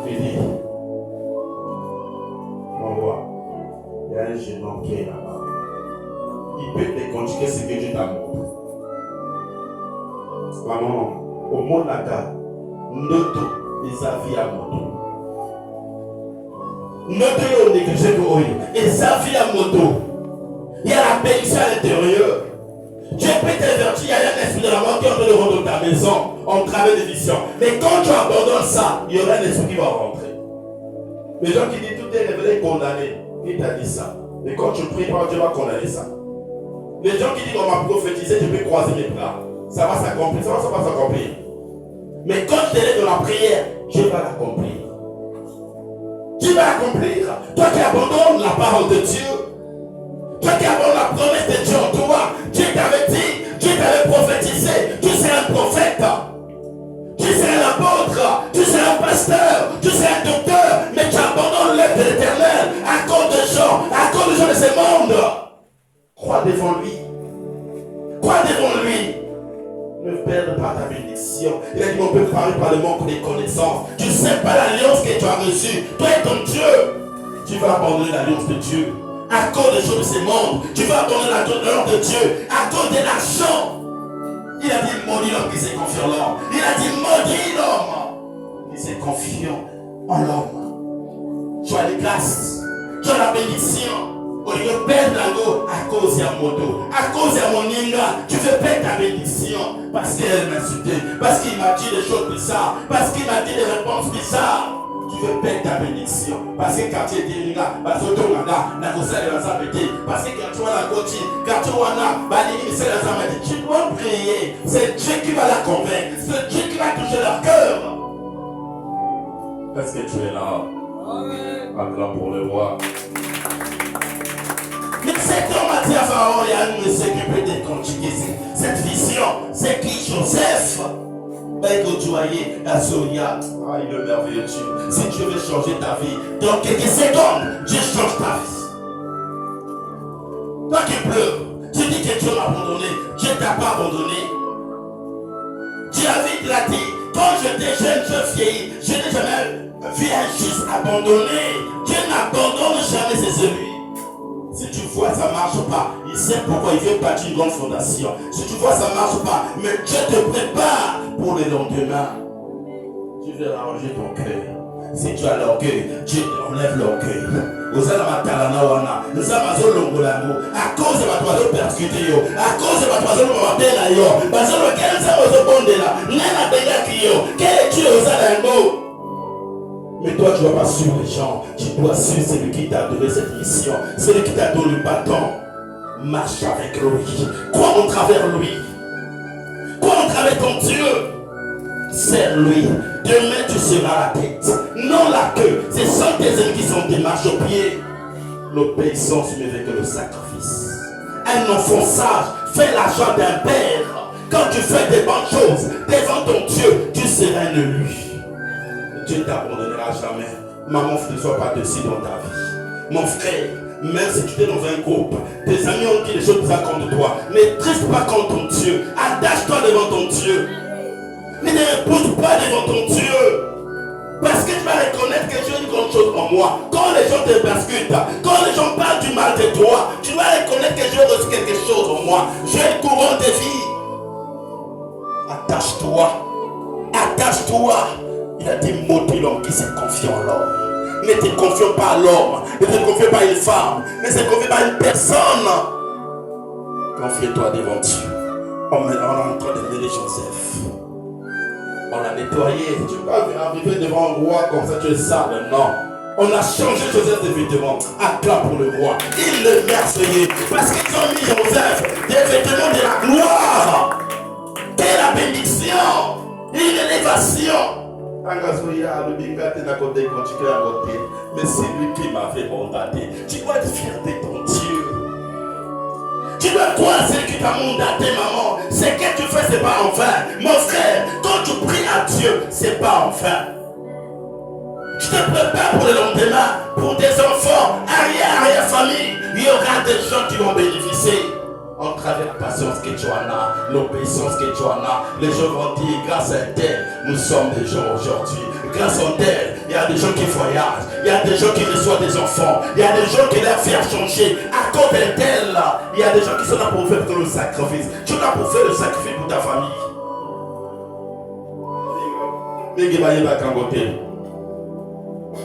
Il dit, on voit, il y a un jeune homme qui est là-bas. Il peut te conjuguer ce que Dieu t'a montré. Maman, au monde là-bas, noto, les avis à moto. Noto, il y a négligé pour eux. Les avis à moto. Il y a la bénédiction à l'intérieur. Dieu peut t'avertir, il y a un esprit de la mort qui est en train de rentrer dans ta maison en travers des visions. Mais quand tu abandonnes ça, il y aura un esprit qui va rentrer. Les gens qui disent tout est révélé condamné, il t'a dit ça. Mais quand tu pries, Dieu va condamner ça. Les gens qui disent on m'a prophétisé, je peux croiser mes bras. Ça va s'accomplir, ça va s'accomplir. Mais quand tu es dans la prière, Dieu va l'accomplir. Dieu va l'accomplir. Toi qui abandonnes la parole de Dieu, toi qui abandonnes la promesse de Dieu en toi, Dieu t'avait dit, Dieu t'avait prophétisé, tu seras un prophète, tu seras un apôtre, tu seras un pasteur, tu seras un docteur, mais tu abandonnes l'œuvre de l'Éternel à cause de gens de ce monde. Crois devant lui. Crois devant lui. Ne perds pas ta bénédiction. Il a dit on peut parler par le manque des connaissances. Tu ne sais pas l'alliance que tu as reçue. Toi et ton Dieu. Tu vas abandonner l'alliance de Dieu. À cause des choses de ce monde. Tu vas abandonner l'alliance de Dieu. À cause de l'argent. Il a dit maudit l'homme qui s'est confié en l'homme. Il a dit maudit l'homme qui s'est confiant en l'homme. Tu as les grâces. Tu as la bénédiction. Au lieu de perdre l'ango à cause de moto, à cause de mon ninga, tu veux perdre ta bénédiction parce qu'elle m'a insulté, parce qu'il m'a dit des choses bizarres, parce qu'il m'a dit des réponses bizarres. Tu veux perdre ta bénédiction parce que quand tu es ninga, parce que tu es parce que quand tu as la côte, quand tu as tu dois prier. C'est Dieu qui va la convaincre, c'est Dieu qui va toucher leur cœur. Est-ce que tu es là? Acclame pour le roi. Mais cet homme a dit à Pharaon, il y a un monsieur qui peut te conjuguer cette vision. C'est qui? Joseph. Ben, que tu voyais, la Sonia. Ah, il est merveilleux Dieu. Si Dieu veut changer ta vie, dans quelques secondes, Dieu change ta vie. Toi qui pleures, tu dis que Dieu m'a abandonné. Dieu ne t'a pas abandonné. Dieu a dit, quand j'étais jeune, je vieillis. Je n'ai jamais vu un juste abandonné. Dieu n'abandonne jamais ses élus. Si tu vois ça ne marche pas, il sait pourquoi il veut bâtir une grande fondation. Si tu vois ça ne marche pas, mais Dieu te prépare pour le lendemain. Tu veux arranger ton cœur. Si tu as l'orgueil, Dieu enlève l'orgueil. Nous allons à cause de ma toison persécuté, à cause de ma toison m'appelle parce que lequel ça vous bonde là, n'a pas quel est Dieu aux alentours. Mais toi, tu ne dois pas suivre les gens. Tu dois suivre celui qui t'a donné cette mission. Celui qui t'a donné le bâton. Marche avec lui. Crois en travers lui. Crois en travers ton Dieu. Sers-lui. Demain, tu seras la tête. Non la queue. Ce sont tes ennemis qui sont des marches au pied. L'obéissance mieux que le sacrifice. Un enfant sage fait la joie d'un père. Quand tu fais des bonnes choses devant ton Dieu, tu seras un élu. Dieu ne t'abandonnera jamais. Maman, ne sois pas dessus dans ta vie. Mon frère, même si tu es dans un groupe, tes amis ont dit des choses bizarres contre toi, ne triste pas contre ton Dieu. Attache-toi devant ton Dieu. Ne te repose pas devant ton Dieu. Parce que tu vas reconnaître que j'ai une grande chose en moi. Quand les gens te persécutent, quand les gens parlent du mal de toi, tu vas reconnaître que j'ai reçu quelque chose en moi. J'ai une couronne de vie. Attache-toi. Attache-toi. Il a dit maudit l'homme qui se confie en l'homme. Ne te confie pas à l'homme. Ne te confie pas à une femme. Ne te confie pas à une personne. Confie-toi devant Dieu. On est en train de mêler Joseph. On l'a nettoyé. Tu ne peux pas arriver devant un roi comme ça, tu es sale. Non. On a changé Joseph de vêtements. Acclame pour le roi. Il est merveilleux. Parce qu'ils ont mis Joseph des vêtements de la gloire. Quelle la bénédiction. Une élévation. Mais c'est lui qui m'a fait mandater. Tu dois être fier de ton Dieu. Tu dois croire celui qui t'a mandaté, maman. Ce que tu fais, c'est pas en vain. Mon frère, quand tu pries à Dieu, c'est pas en vain. Tu te prépares pour le lendemain, pour tes enfants, arrière-famille. Il y aura des gens qui vont bénéficier. En travers la patience que tu en as, l'obéissance que tu en as, les gens vont dire, grâce à elle, nous sommes des gens aujourd'hui. Grâce à elle, il y a des gens qui voyagent, il y a des gens qui reçoivent des enfants, il y a des gens qui leur font changer. À cause d'elle, il y a des gens qui sont là pour faire le sacrifice. Tu es là pour faire le sacrifice pour ta famille.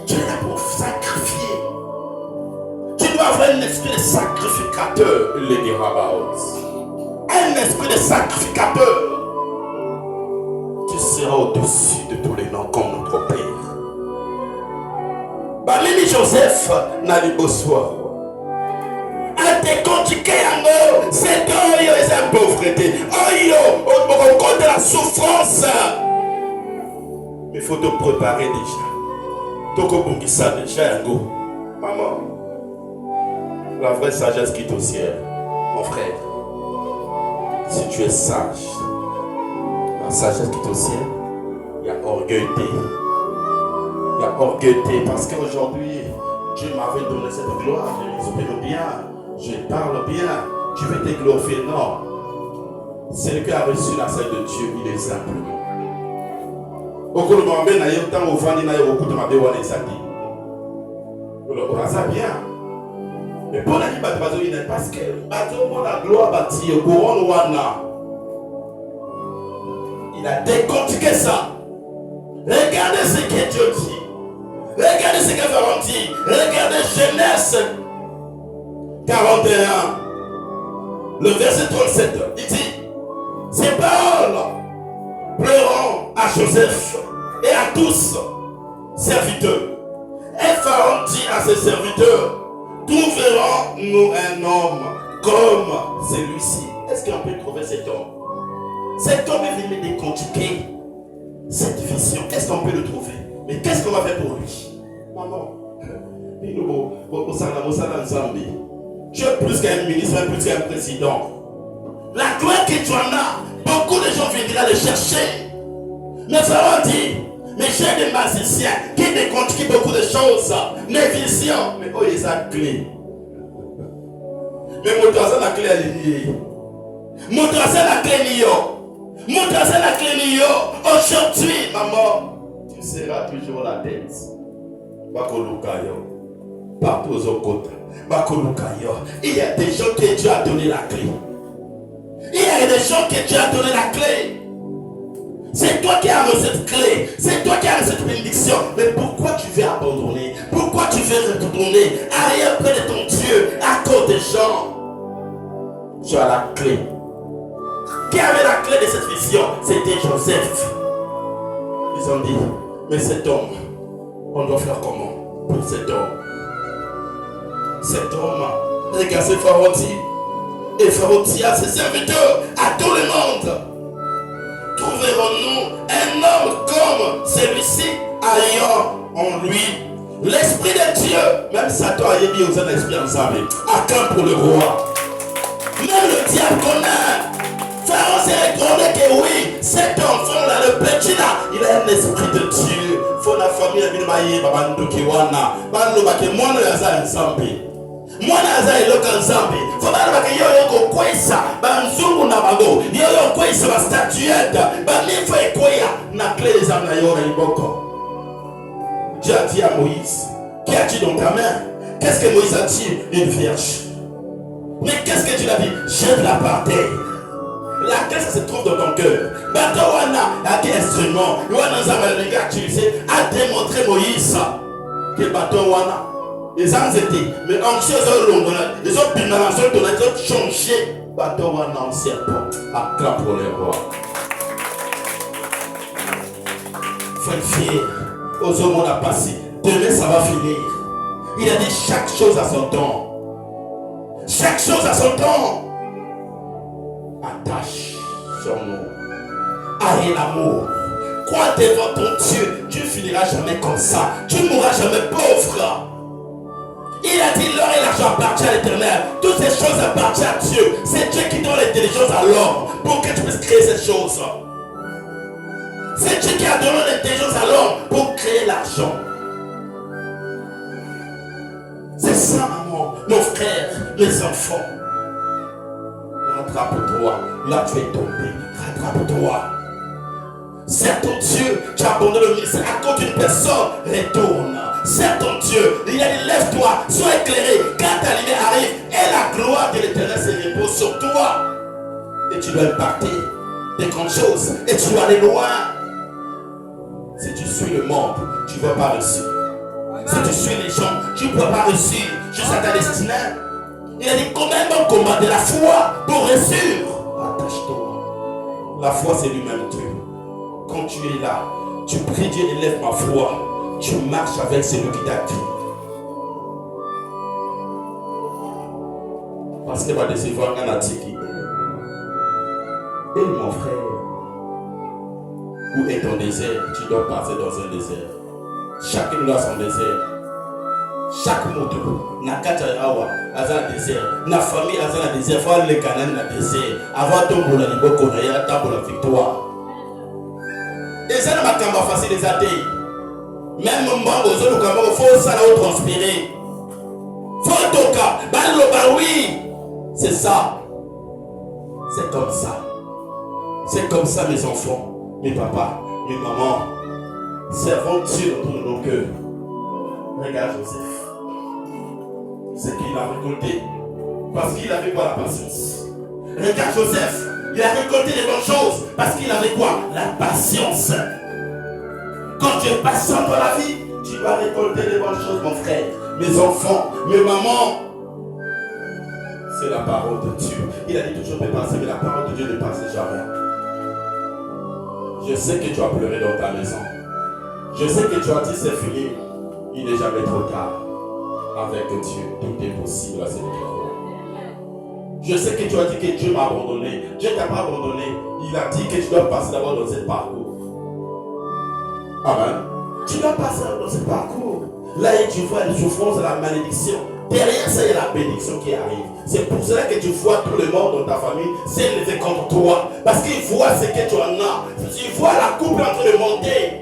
Tu es là pour sacrifier. Tu dois avoir un esprit de sacrificateur. Un esprit de sacrificateur. Tu seras au-dessus de tous les noms comme notre Père. Balini Joseph n'a pas besoin. A te contiquer yango, c'est oyo et sa pauvreté. Oyo, au compte de la souffrance. Mais il faut te préparer déjà. Toko bungisa déjà yango. Maman. La vraie sagesse quitte au ciel. Mon frère, si tu es sage, la sagesse quitte au ciel, il y a orgueilleté. Il y a orgueilleté parce qu'aujourd'hui, Dieu m'avait donné cette gloire. Je m'exprime bien, je parle bien, je vais te glorifier. Non. Celui qui a reçu la sagesse de Dieu, il est simple. Bien. Mais pour la vie, parce que la gloire bâtie au couronne wana. Il a décortiqué ça. Regardez ce que Dieu dit. Regardez ce que Pharaon dit. Regardez Genèse 41. Le verset 37. Il dit, ces paroles pleurant à Joseph et à tous serviteurs. Et Pharaon dit à ses serviteurs, trouverons-nous un homme comme celui-ci? Est-ce qu'on peut trouver cet homme? Cet homme est venu décortiquer cette vision. Est-ce qu'on peut le trouver? Mais qu'est-ce qu'on va faire pour lui? Maman, tu es plus qu'un ministre, plus qu'un président. La gloire que tu en as, beaucoup de gens viendront le chercher. Mais Pharaon dit, mais j'ai des magiciens qui décortiquent beaucoup de choses, mes visions. Mais oh, ils ont clé. Mais mon troisième la clé à l'ennemi. Mon troisième la clé Nio. Mon troisième la clé Nio. Aujourd'hui, maman, tu seras toujours la tête. Bakolukayo. Partout aux côtés. Bakolukayo. Il y a des gens que Dieu a donné la clé. Il y a des gens que Dieu a donné la clé. C'est toi qui as cette clé. C'est toi qui as cette bénédiction. Mais pourquoi tu veux abandonner? Pourquoi tu veux retourner arrière près de ton Dieu à cause des gens? Tu as la clé. Qui avait la clé de cette vision? C'était Joseph. Ils ont dit, mais cet homme, on doit faire comment pour cet homme? Cet homme, regarde ce Pharaon dit. Et Pharaon dit à ses serviteurs, à tout le monde, trouverons-nous un homme comme celui-ci ayant en lui l'esprit de Dieu? Même Satan a dit aux hommes l'esprit ensemble. Acclame pour le roi. Même le diable connaît. Pharaon s'est recordé que oui, cet enfant-là, le petit là, il a un esprit de Dieu. Faut la famille de Maïe, Babandoki Wana, Bandoba qui moi nous ensemble. mwana aza eloka nzambe fo balobaka yo yoko kwesa banzungu na bango yo yokwesa bastatuette bamifo ekweya na clé des armes na yo na liboko. Dieu a dit à Moïse, qu'as-tu dans ta main? Qu'est-ce que Moïse a dit? Une vierge. Mais qu'est-ce que tu l'as dit? Jette-la par terre. Laquelle ça se trouve dans ton cœur? Batawana, à quel instrument? Wana Nzambe a utilisé à démontrer Moïse que Batawana, les anxiétés, mais anxieux, les autres pinarans, les autres changé Batawana en serpent. Acclame pour les rois. Faut être fier. Aux hommes on a passé. Demain ça va finir. Il a dit chaque chose à son temps. Chaque chose à son temps. Attache son nom. Aïe l'amour. Crois devant ton Dieu. Tu finiras jamais comme ça. Tu ne mourras jamais pauvre. Il a dit l'or et l'argent appartient à l'Éternel. Toutes ces choses appartiennent à Dieu. C'est Dieu qui donne l'intelligence à l'homme pour que tu puisses créer ces choses. C'est Dieu qui a donné l'intelligence à l'homme pour créer l'argent. C'est ça, maman, mon frère, les enfants. Rattrape-toi. Là, tu es tombé. Rattrape-toi. C'est ton Dieu. Tu as abandonné le ministère à cause d'une personne. Retourne. C'est ton Dieu. Il a dit, lève-toi, sois éclairé. Quand ta lumière arrive et la gloire de l'Éternel se repose sur toi. Et tu dois impacter des grandes choses. Et tu dois aller loin. Si tu suis le monde, tu ne vas pas réussir. Si tu suis les gens, tu ne vas pas réussir jusqu'à ta destinée. Il a dit quand même un combat de la foi pour réussir. Attache-toi. La foi, c'est lui-même Dieu. Quand tu es là, tu pries Dieu, élève ma foi. Tu marches avec celui qui t'a créé. Parce qu'il va décevoir un attique. Et mon frère, où est ton désert? Tu dois passer dans un désert. Chacun doit son désert. Chaque moto, na Katarawa, a un désert. Na famille a un désert. Faut aller Canaan na désert. Avant ton boulot, il faut qu'on ait un temps pour la victoire. Et ça n'a pas qu'à facile les athées. Même moi, aux autres, il faut ça là transpirer. Faut ton cas. Bah oui. C'est ça. C'est comme ça. C'est comme ça, mes enfants, mes papas, mes mamans. Servons Dieu dans nos cœurs. Regarde Joseph. Ce qu'il a récolté. Parce qu'il avait quoi? La patience. Regarde Joseph. Il a récolté les bonnes choses. Parce qu'il avait quoi? La patience. Quand tu es patient dans la vie, tu vas récolter les bonnes choses, mon frère. Mes enfants, mes mamans. C'est la parole de Dieu. Il a dit toujours de passer, mais la parole de Dieu ne passe jamais. Je sais que tu as pleuré dans ta maison. Je sais que tu as dit c'est fini. Il n'est jamais trop tard. Avec Dieu, tout est possible à celui qui croit. Je sais que tu as dit que Dieu m'a abandonné. Dieu ne t'a pas abandonné. Il a dit que tu dois passer d'abord dans ce parcours. Amen. Tu dois passer dans ce parcours. Là où tu vois la souffrance et la malédiction. Derrière ça, il y a la bénédiction qui arrive. C'est pour cela que tu vois tout le monde dans ta famille s'élever contre toi. Parce qu'ils voient ce que tu en as. Ils voient la coupe en train de monter.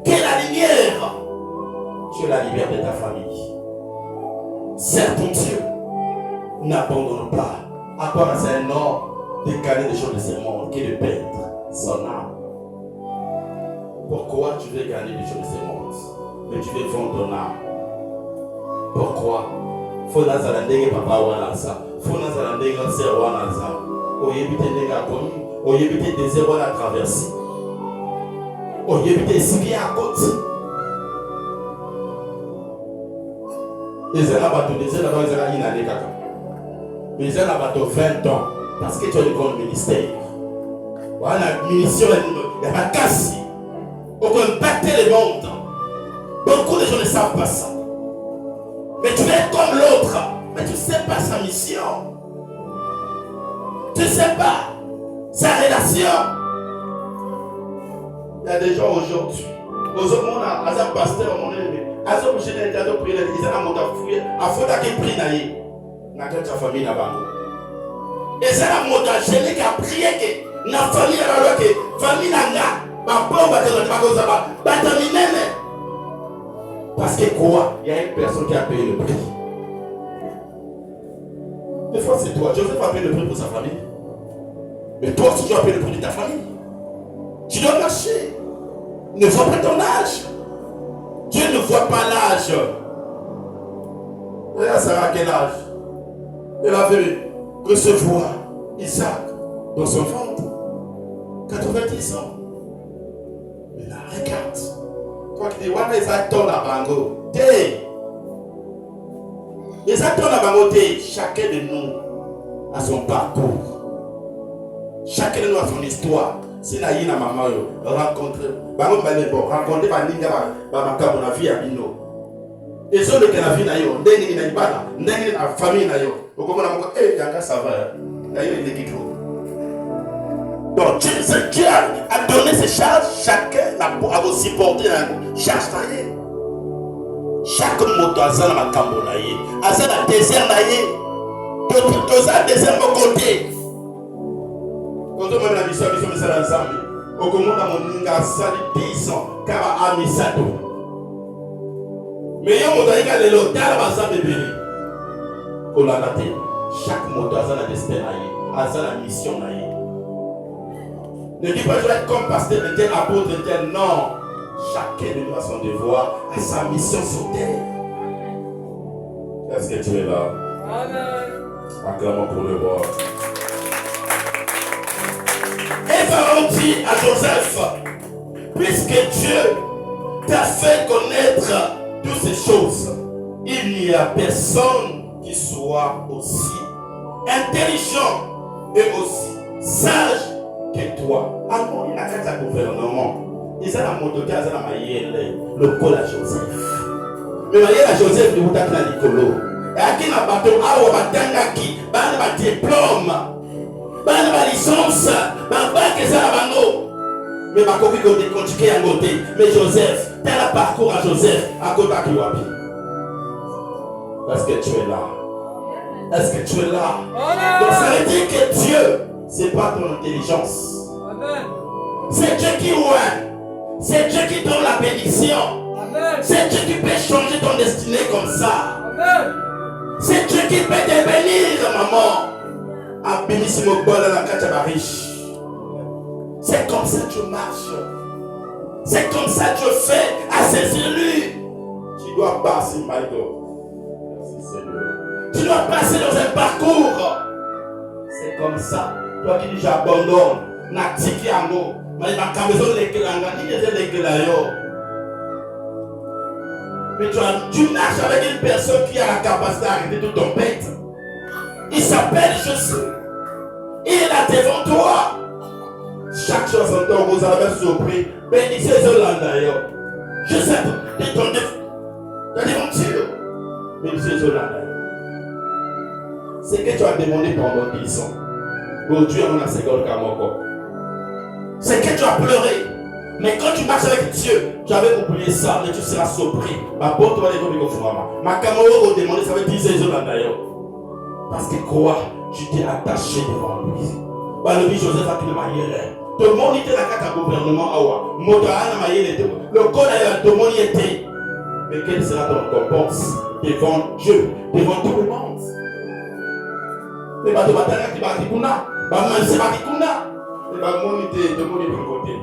Quelle est la lumière? Tu es la lumière de ta famille. Sers ton Dieu. N'abandonne pas. À quoi c'est un homme décalé des choses de ce monde qui est de perdre son âme. Pourquoi tu veux gagner des choses de ce monde? Mais tu veux vendre ton âme. Pourquoi? Faut nazala ndenge papa wana ça. Faut nazala ndenge sœur wana ça. Oyebite ndenge akomi, oyebite désert wana traverser. Oyebite sibi à côté. Ezala bato désert là-bas ezala une année kaka. Mais ezala bato 20 ans parce que tu as le grand ministère. Wana mission ya bakasi. On peut impacter le monde. Beaucoup de gens ne savent pas ça. Mais tu es comme l'autre. Mais tu ne sais pas sa mission. Tu ne sais pas sa relation. Il y a des gens aujourd'hui. Aujourd'hui, on a un pasteur, on est à ce que j'ai dit à d'autres prières, ils ont un mot à fouiller. À fond d'aller prier naïe. N'a qu'à ta famille là-bas. Et c'est un mot à gêner qui a prié que la famille là-bas, que famille là-bas. Parce que quoi? Il y a une personne qui a payé le prix. Des fois, c'est toi. Joseph a payé le prix pour sa famille. Mais toi aussi, tu dois payer le prix de ta famille. Tu dois marcher. Ne vois pas ton âge. Dieu ne voit pas l'âge. Regarde Sarah à quel âge? Elle avait recevoir Isaac dans son ventre. 90 ans. Mais là, regarde. Toi qui dis, ouais, Isaac tourne la bango. T'es. Isaac tourne la bango. T'es. Chacun de nous a son parcours. Chacun de nous a son histoire. Si la yina maman rencontre, rencontrer ma ninga ma kamona vie à bino. Et ceux qui la vie na yo, n'engi na ibana, n'engi na famille na yo. Au comment on a dit, yanga ça va, na yo il est qui donc Dieu a donné ses charges, chacun a aussi porté la charge na ye. Chaque moto a zana ma kamona ye, a zana désert na ye, tout ça désert mon côté. Quand on a la mission de la Zambie, au comment on a mon ninga sali 10 ans, car a mis ça tout. Mais il y a un moto qui a l'hôtel à Zambie béni. Pour la date, chaque moto a sa destin, a sa mission. Ne dis pas je vais être comme pasteur de tel, apôtre de tel, non. Chacun de nous a son devoir, a sa mission sur terre. Est-ce que tu es là? Amen. Acclamons pour le voir. Et Pharaon dit à Joseph, puisque Dieu t'a fait connaître toutes ces choses, il n'y a personne qui soit aussi intelligent et aussi sage que toi. Alors, il a fait un gouvernement. Il a la moto qui a le col à Joseph. Mais il y a Joseph de Moutaka Nicolo. Et à qui n'a pas de qui a diplôme. Bana licence, mais ma copie de continuer à côté. Mais Joseph, tel parcours à Joseph, à côté de Kiwapi. Est-ce que tu es là? Est-ce que tu es là? Donc ça veut dire que Dieu, c'est pas ton intelligence. C'est Dieu qui ouvre. C'est Dieu qui donne la bénédiction. C'est Dieu qui peut changer ton destinée comme ça. C'est Dieu qui peut te bénir, maman. À bénissimo bon dans la carte riche. C'est comme ça que tu marches. C'est comme ça que tu fais à ses élus. Tu dois passer, my God. Merci Seigneur. Tu dois passer dans un parcours. C'est comme ça. Toi qui dis j'abandonne. Natiki ango. Mais ma camisola l'éclanga. Ni les l'éclayo. Mais tu marches avec une personne qui a la capacité d'arrêter tout ton bête. Il s'appelle Jésus. Il est là devant toi. Chaque chose en temps, vous avez surpris. Bénissez les Hollandais. Je sais pas. De ton devanture. Bénissez les Hollandais. C'est que tu as demandé pendant 10 ans. Pour Dieu, on a 50 Kamoko. C'est que tu as pleuré. Mais quand tu marches avec Dieu, tu avais oublié ça, mais tu seras surpris. Ma porte va les tomber au fond. Ma Kamoko va demander, ça veut dire les Hollandais. Parce que quoi? Tu t'es attaché devant lui. Le Joseph a tout le manière. Tout le monde était dans le gouvernement. Le code tout le monde y était. Mais quelle sera ton récompense devant Dieu, devant tout le monde? Les bateaux qui battent Kuna, c'est battu Kuna. Les bateaux qui tout le monde est de côté.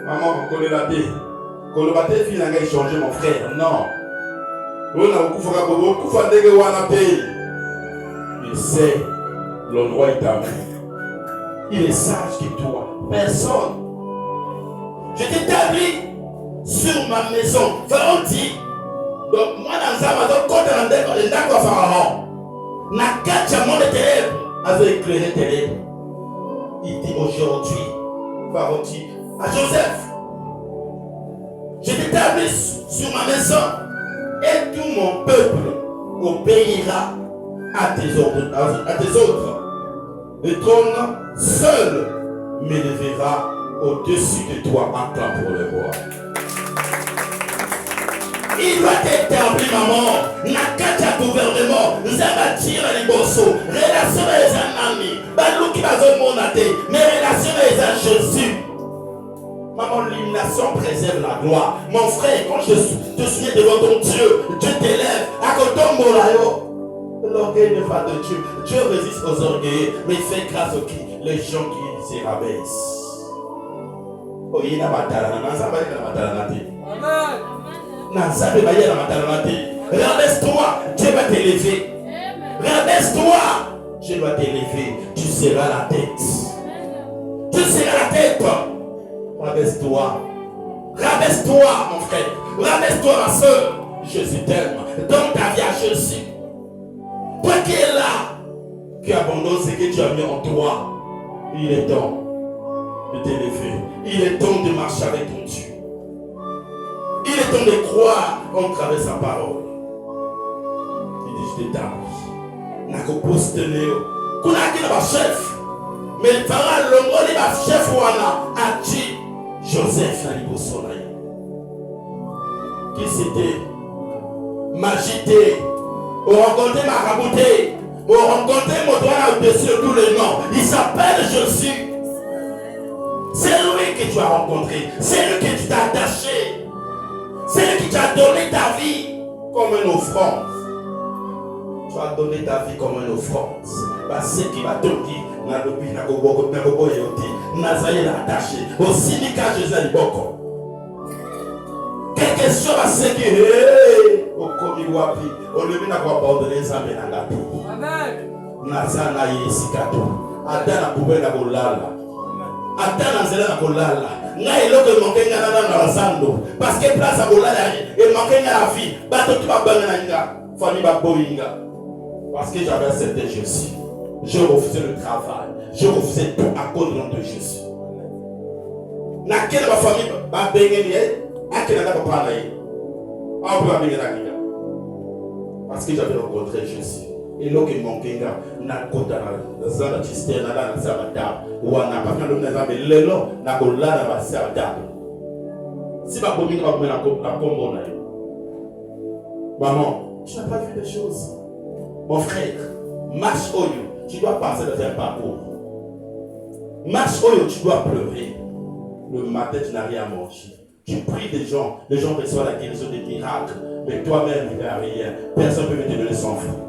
Maman, on connaît la vie. Quand le bateau fille a changé mon frère, non. On a beaucoup de pays. Il sait l'endroit est à vous. Il est sage que toi. Personne. Je t'établis sur ma maison. Pharaon dit. Donc moi dans un maison, quand on est d'accord Pharaon, n'a qu'à monde de ténèbres avec éclairé ténèbres. Il dit aujourd'hui, Pharaon dit à Joseph, je t'établis sur ma maison et tout mon peuple obéira à tes ordres. Le trône seul m'élèvera au-dessus de toi en temps pour le voir. Il doit t'établir, maman. N'a qu'à ta gouvernement. Nous allons bâtir les bossos. Relation avec un ami. Balou qui va se monater. Mais relation avec Jésus. Maman, l'illumination préserve la gloire. Mon frère, quand je te souviens devant ton Dieu, Dieu t'élève. À côté de mon l'orgueil L'orgueil n'est pas de Dieu. Dieu résiste aux orgueilleux, mais il fait grâce aux qui? Les gens qui se rabaissent. Oh, il y a une bataille. Rabaisse-toi, Dieu va t'élever. Rabaisse-toi, Dieu va t'élever. Tu seras la tête. Tu seras la tête. Rabaisse-toi. Rabaisse-toi, mon frère. Rabaisse-toi, ma soeur. Jésus t'aime. Donne ta vie à Jésus. Toi qui es là, qui abandonne ce que tu as mis en toi, il est temps de t'élever. Il est temps de marcher avec ton Dieu. Il est temps de croire en travers sa parole. Il dit, je t'établis. N'a qu'au poste de Néo. Qu'on a qui n'a chef. Mais il fera l'homme, il va chef ou a dit Joseph n'a pas soleil. Qui c'était? Magité. On rencontre Marabouté. On rencontre mon doigt au-dessus de tous les noms. Il s'appelle Jésus. C'est lui que tu as rencontré. C'est lui que tu t'as attaché. C'est lui qui t'a donné ta vie comme une offrande. Tu as donné ta vie comme une offrande. Parce qu'il va te dire, Nazaïe l'a attaché. Au syndicat Jésus à l'Iboko. Quelque chose va se dire. Au commis wapi. Au lieu de abandonner ça, mais n'a pas tout. Nazana yesikato. Adana poubelle à Bolala. Adana zela à Bolala. N'a il que manqué dans la zando. Parce que place à Bolala, il manquait la vie. Bateau tu vas banner famille va boinga. Parce que j'avais accepté Jésus. Je refusais le travail. Je refusais tout à cause du nom de Jésus. N'a quelle ma famille va baigner. À quelle n'a pas parlé. On peut baigner la vie. Parce que j'avais rencontré Jésus. Et là, il manquait na kota na zana chiste na la sabata wana pa kana na zabe lelo na kola na basada si ba bomi ba na kombo na yo. Maman, tu n'as pas vu des choses. Mon frère, marche oyo, tu dois passer dans un parcours. Marche oyo, tu dois pleurer. Le matin, tu n'as rien à manger. Tu pries des gens, les gens reçoivent la guérison des miracles, mais toi-même, il n'y a rien. Personne ne peut te donner son fruit.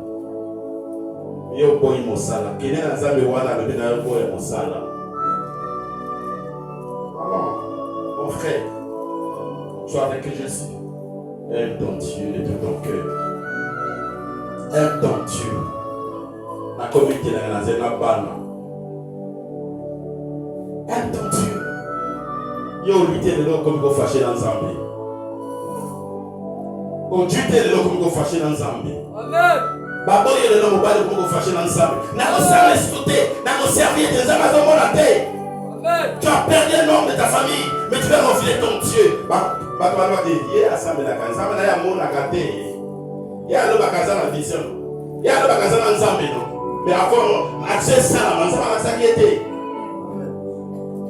Yo boy mosala kene na zambe wana bebe na yo boy mosala. Mon frère, sois avec Jésus. Aime ton Dieu de tout ton cœur. Aime ton Dieu. La communauté na zena bana. Aime ton Dieu. Yo lutter de l'eau comme go fâché dans Zambie. On lutter de l'eau comme go fâché dans Zambie. Amen. Baboye le nom mobile pour fâcher ensemble. N'a pas ça respecter, n'a pas servir tes amazons mon la terre. Tu as perdu le nom de ta famille, mais tu vas refiler ton Dieu. Bah toi va dire, yeah, assemblée la casa, mais là mon la gâté. Ya le bakaza la vision. Ya le bakaza ensemble non. Mais avant accès ça, on va ça qui était.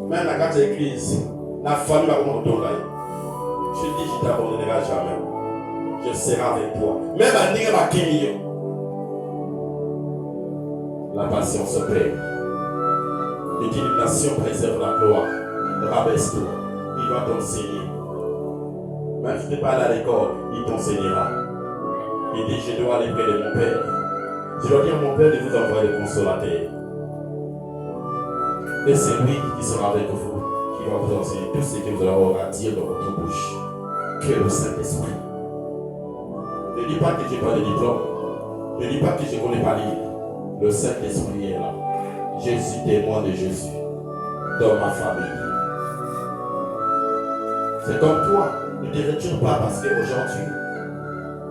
Même la carte église, la famille va comment retourner. Je dis je t'abandonnerai jamais. Je serai avec toi. Même à dire ma kimio. La patience se paie. L'équilibration préserve la gloire. Rabaisse-toi. Il va t'enseigner. Même si tu n'es pas allé à l'école, il t'enseignera. Il dit, je dois aller près de mon Père. Je dois dire à mon Père de vous envoyer le consolateur. Et c'est lui qui sera avec vous, qui va vous enseigner tout ce que vous allez avoir à dire dans votre bouche. Que le Saint-Esprit. Ne dis pas que je n'ai pas de diplôme. Ne dis pas que je ne connais pas lire. Le Saint-Esprit est là. Je suis témoin de Jésus dans ma famille. C'est comme toi. Ne te retire pas parce qu'aujourd'hui,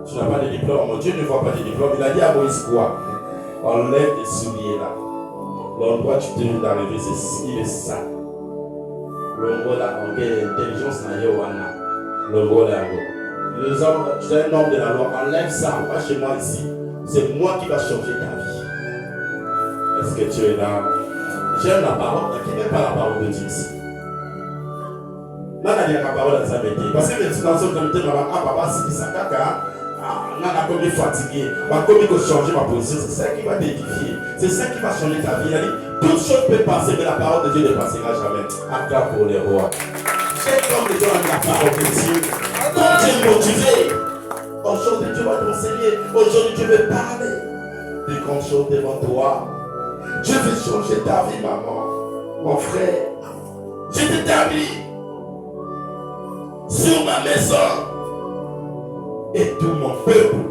tu n'as pas de diplôme. Dieu ne voit pas de diplôme. Il a dit à Moïse quoi? Enlève tes souliers là. L'endroit où tu devais d'arriver, il est ça. L'endroit là, en quelle intelligence n'a pas. L'endroit là, les hommes, tu es un homme de la loi. Enlève ça. Pas chez moi ici. C'est moi qui va changer ta vie. Est-ce que tu es là? J'aime la parole, qui n'est pas la parole de Dieu ici. Là, il y a la parole de sa bête. Parce que dans ce comité, papa, si ça caca, on a comme fatigué, on a comme changer ma position. C'est ça qui va t'édifier. C'est ça qui va changer ta vie. Il a dit, toute chose peut passer, mais la parole de Dieu ne passera jamais. Acclame pour les rois. C'est comme les gens ont la parole de Dieu. Donc tu es motivé. Aujourd'hui, tu vas t'enseigner. Aujourd'hui, tu veux parler. de grandes choses devant toi. Je veux changer ta vie, maman, mon frère. Je t'établis sur ma maison et tout mon peuple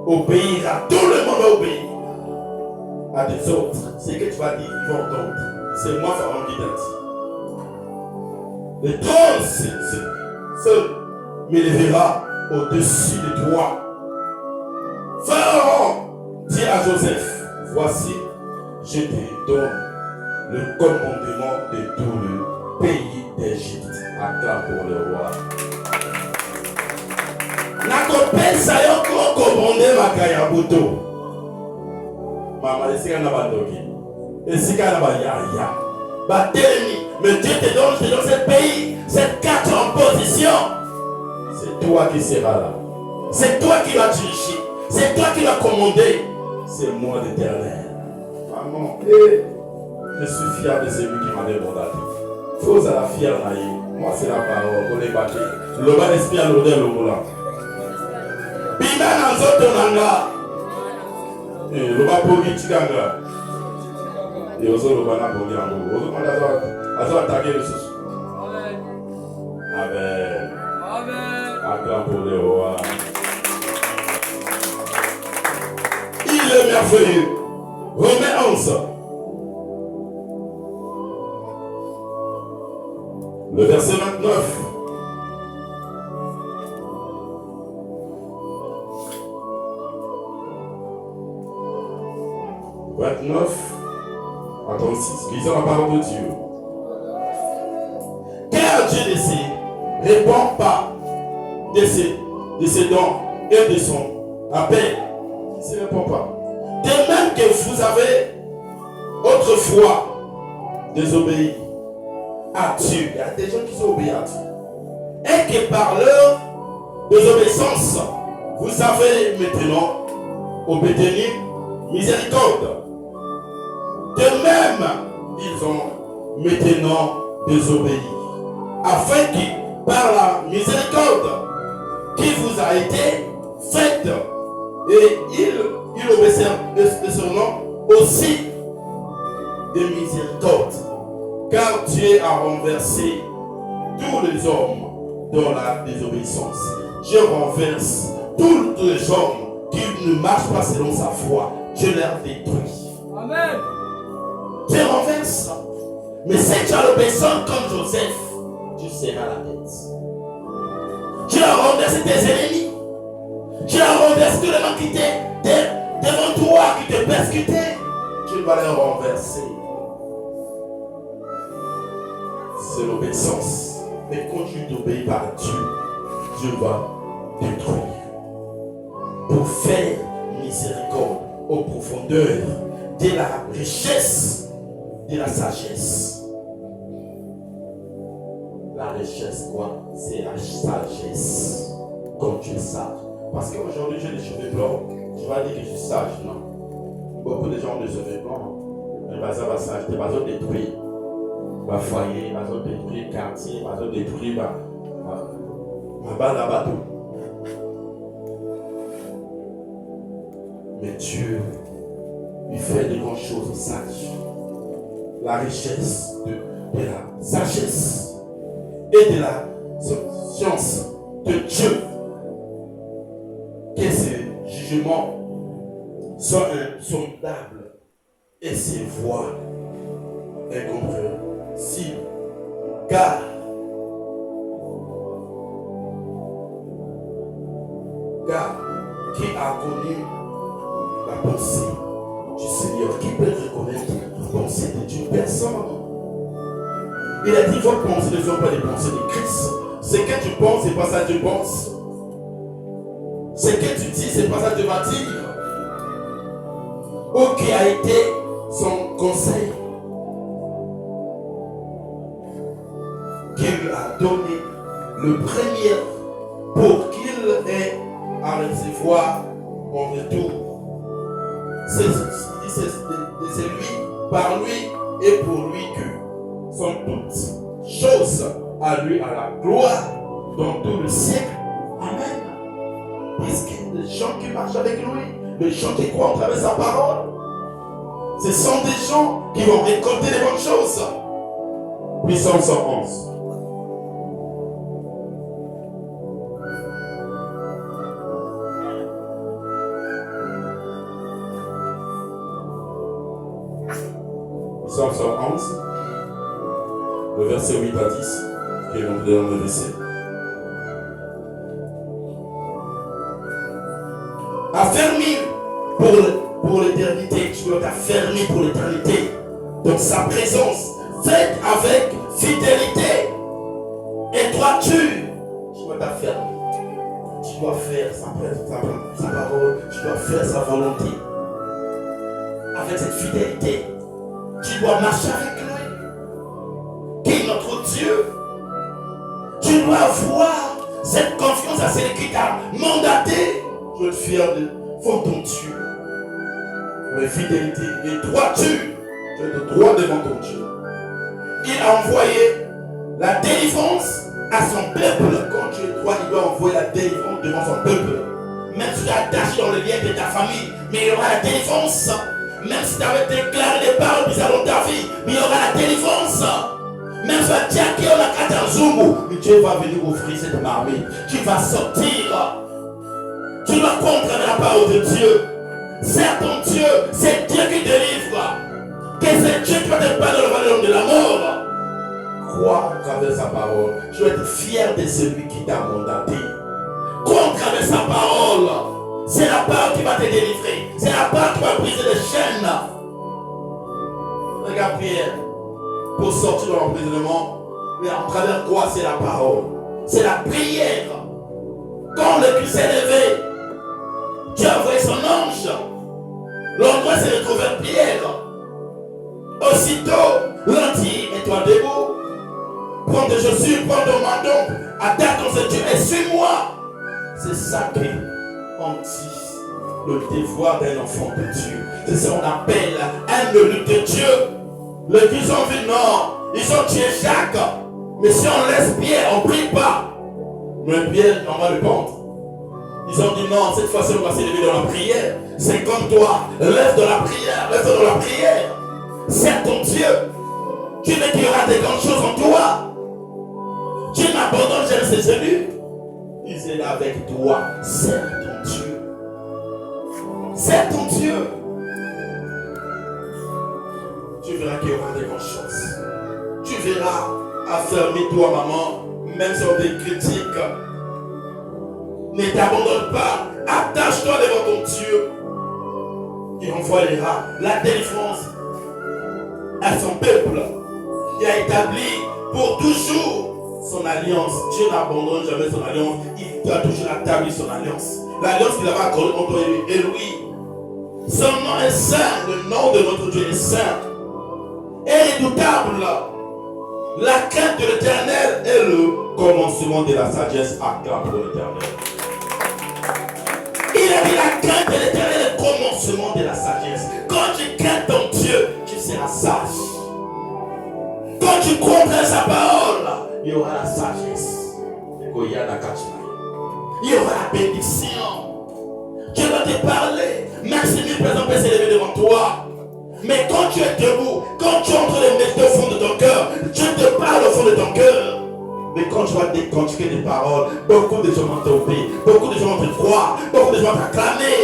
obéira. Tout le monde va obéir à des autres. Ce que tu vas dire, ils vont entendre. C'est moi, Pharaon, qui t'a dit. Le trône seul m'élèvera au-dessus de toi. Pharaon dit à Joseph, voici, je te donne le commandement de tout le pays d'Égypte. Acclame pour le roi. Nakopesa yo kokomande makaya buto. Mama esika na bandoki. Esika na bayaya. Bateni, mais Dieu te donne ce pays, cette carte en position. C'est toi qui seras là. C'est toi qui vas diriger. C'est toi qui vas commander. C'est moi l'Éternel. Maman, je suis fier de celui qui m'a demandé. Faut à la fière naïe. Moi, c'est la parole. On est battu. Le bas d'esprit à l'odeur, le moulin. Bima na nzoto nanga. Le bas pour Gichiganga. Et aux autres, le bas na pour Giango. Aux autres, on a attaqué le sous. Amen. Amen. Acclame pour le roi. Il est merveilleux. Romains 11. Le verset 29. À 36. Lisons la parole de Dieu. Car Dieu ne se répand pas de ses dons et de son appel. Il ne se répand pas. De même que vous avez autrefois désobéi à Dieu. Il y a des gens qui sont obéis à Dieu. Et que par leur désobéissance, vous avez maintenant obtenu miséricorde. De même, ils ont maintenant désobéi. Afin que par la miséricorde qui vous a été faite, et ils obéisseront aussi de miséricorde. Car Dieu a renversé tous les hommes dans la désobéissance. Je renverse tous les hommes qui ne marchent pas selon sa foi. Je les détruis. Amen. Je renverse. Mais si tu as l'obéissance comme Joseph, tu seras la tête. Tu as renversé tes ennemis. Tu as renversé tous les gens qui étaient devant toi, qui te persécutaient. Tu vas les renverser. C'est l'obéissance. Mais quand tu t'obéis par Dieu, Dieu va détruire. Pour faire miséricorde aux profondeurs de la richesse, de la sagesse. La richesse, quoi? C'est la sagesse. Comme tu es sage. Parce qu'aujourd'hui, j'ai des cheveux blancs. Tu vas dire que je suis sage, non? Beaucoup de gens ont des cheveux blancs. Mais ça va sage, tu vas détruire. Ma foyer, ma zone détruire, quartier, ma zone détruire, ma balle à bateau. Mais Dieu, il fait de grandes choses sages. La richesse de la sagesse et de la science de Dieu. Que ses jugements soient insondables et ses voies incompréhensibles. Car qui a connu la pensée du Seigneur? Qui peut reconnaître la pensée de Dieu? Personne. Il a dit, vos pensées ne sont pas les pensées de Christ. Ce que tu penses, c'est pas ça que tu penses. Ce que tu dis, c'est pas ça que tu vas dire. Ou qui a été son conseil qu'il a donné le premier pour qu'il ait à recevoir en retour. C'est lui, par lui et pour lui que sont toutes choses à lui, à la gloire dans tout le siècle. Amen. Parce que des gens qui marchent avec lui, des gens qui croient en travers sa parole. Ce sont des gens qui vont récolter les bonnes choses. Psalm 111. Psalm 111, le verset 8 à 10, qui est le dernier verset. Affermi pour l'éternité, tu dois t'affermir pour l'éternité. Donc sa présence, faite avec fidélité. Et toi, tu dois t'affermir. Tu dois faire sa parole, tu dois faire sa volonté. Avec cette fidélité, tu dois marcher avec lui. Qui est notre Dieu? Tu dois avoir cette confiance à celui qui t'a mandaté. Je veux être fier de ton Dieu. Mais fidélité. Et toi, tu es droit devant ton Dieu. Il a envoyé la délivrance à son peuple. Quand tu es droit, il doit envoyer la délivrance devant son peuple. Même si tu es attaché dans le lien de ta famille, mais il y aura la délivrance. Même si tu avais déclaré des paroles bizarres dans ta vie, mais il y aura la délivrance. Même si tu as diaqué on a Katanzungu, mais Dieu va venir offrir cette marmite. Tu vas sortir. Tu dois comprendre la parole de Dieu. C'est ton Dieu, c'est Dieu qui délivre. Que c'est Dieu qui va te parler dans le vallée de la mort. Crois à travers sa parole. Tu dois être fier de celui qui t'a mandaté. Crois à travers sa parole. C'est la parole qui va te délivrer. C'est la parole qui va briser les chaînes. Regarde Pierre. Pour sortir de l'emprisonnement, mais à travers quoi? C'est la parole. C'est la prière. Quand le Christ s'est levé, Dieu a envoyé son ange. L'endroit s'est retrouvé Pierre. Aussitôt, l'ange dit, mets-toi debout. Prends tes chaussures, prends ton manteau, attaque ton ceinture et suis-moi. C'est ça qu'on dit le devoir d'un enfant de Dieu. C'est ça qu'on appelle un élu de Dieu. Les qu'ils ont vu, non, ils ont tué Jacques. Mais si on laisse Pierre, on ne prie pas. Mais Pierre, on va répondre. Ils ont dit non, cette fois-ci on va s'élever dans la prière. C'est comme toi, lève de la prière, lève de la prière. C'est ton Dieu. Tu veux qu'il y aura des grandes choses en toi. Tu n'abandonnes jamais ses élus. Ils sont là avec toi. C'est ton Dieu. C'est ton Dieu. Tu verras qu'il y aura des grandes choses. Tu verras, affermis-toi maman, même si on te critique. Ne t'abandonne pas. Attache-toi devant ton Dieu. Il envoiera la délivrance à son peuple. Il a établi pour toujours son alliance. Dieu n'abandonne jamais son alliance. Il doit toujours établir son alliance. L'alliance qu'il avait accordée entre lui et lui. Son nom est saint. Le nom de notre Dieu est saint. Et redoutable. La crainte de l'Éternel est le commencement de la sagesse. Acclame pour l'Éternel. Il a dit la crainte de l'Éternel est le commencement de la sagesse. Quand tu crains ton Dieu, tu seras sage. Quand tu comprends sa parole, il y aura la sagesse. Il y aura la bénédiction. Dieu va te parler. Merci mille personnes peuvent s'élever devant toi. Mais quand tu es debout, quand tu entres les mettre au fond de ton cœur, Dieu te parle au fond de ton cœur. Mais quand tu vas déconstruire des paroles, beaucoup de gens vont t'obéir, beaucoup de gens vont te croire, beaucoup de gens vont t'acclamer.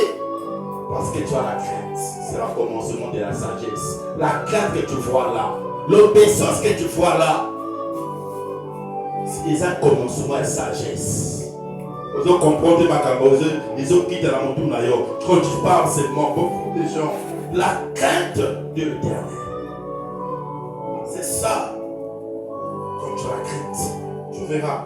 Parce que tu as la crainte. C'est le commencement de la sagesse. La crainte que tu vois là, l'obéissance que tu vois là, c'est un commencement de sagesse. Vous comprenez ma cambose, ils ont quitté la montagne d'ailleurs. Quand tu parles seulement, beaucoup de gens, la crainte de l'Éternel. C'est ça. Quand tu as la crainte, tu verras.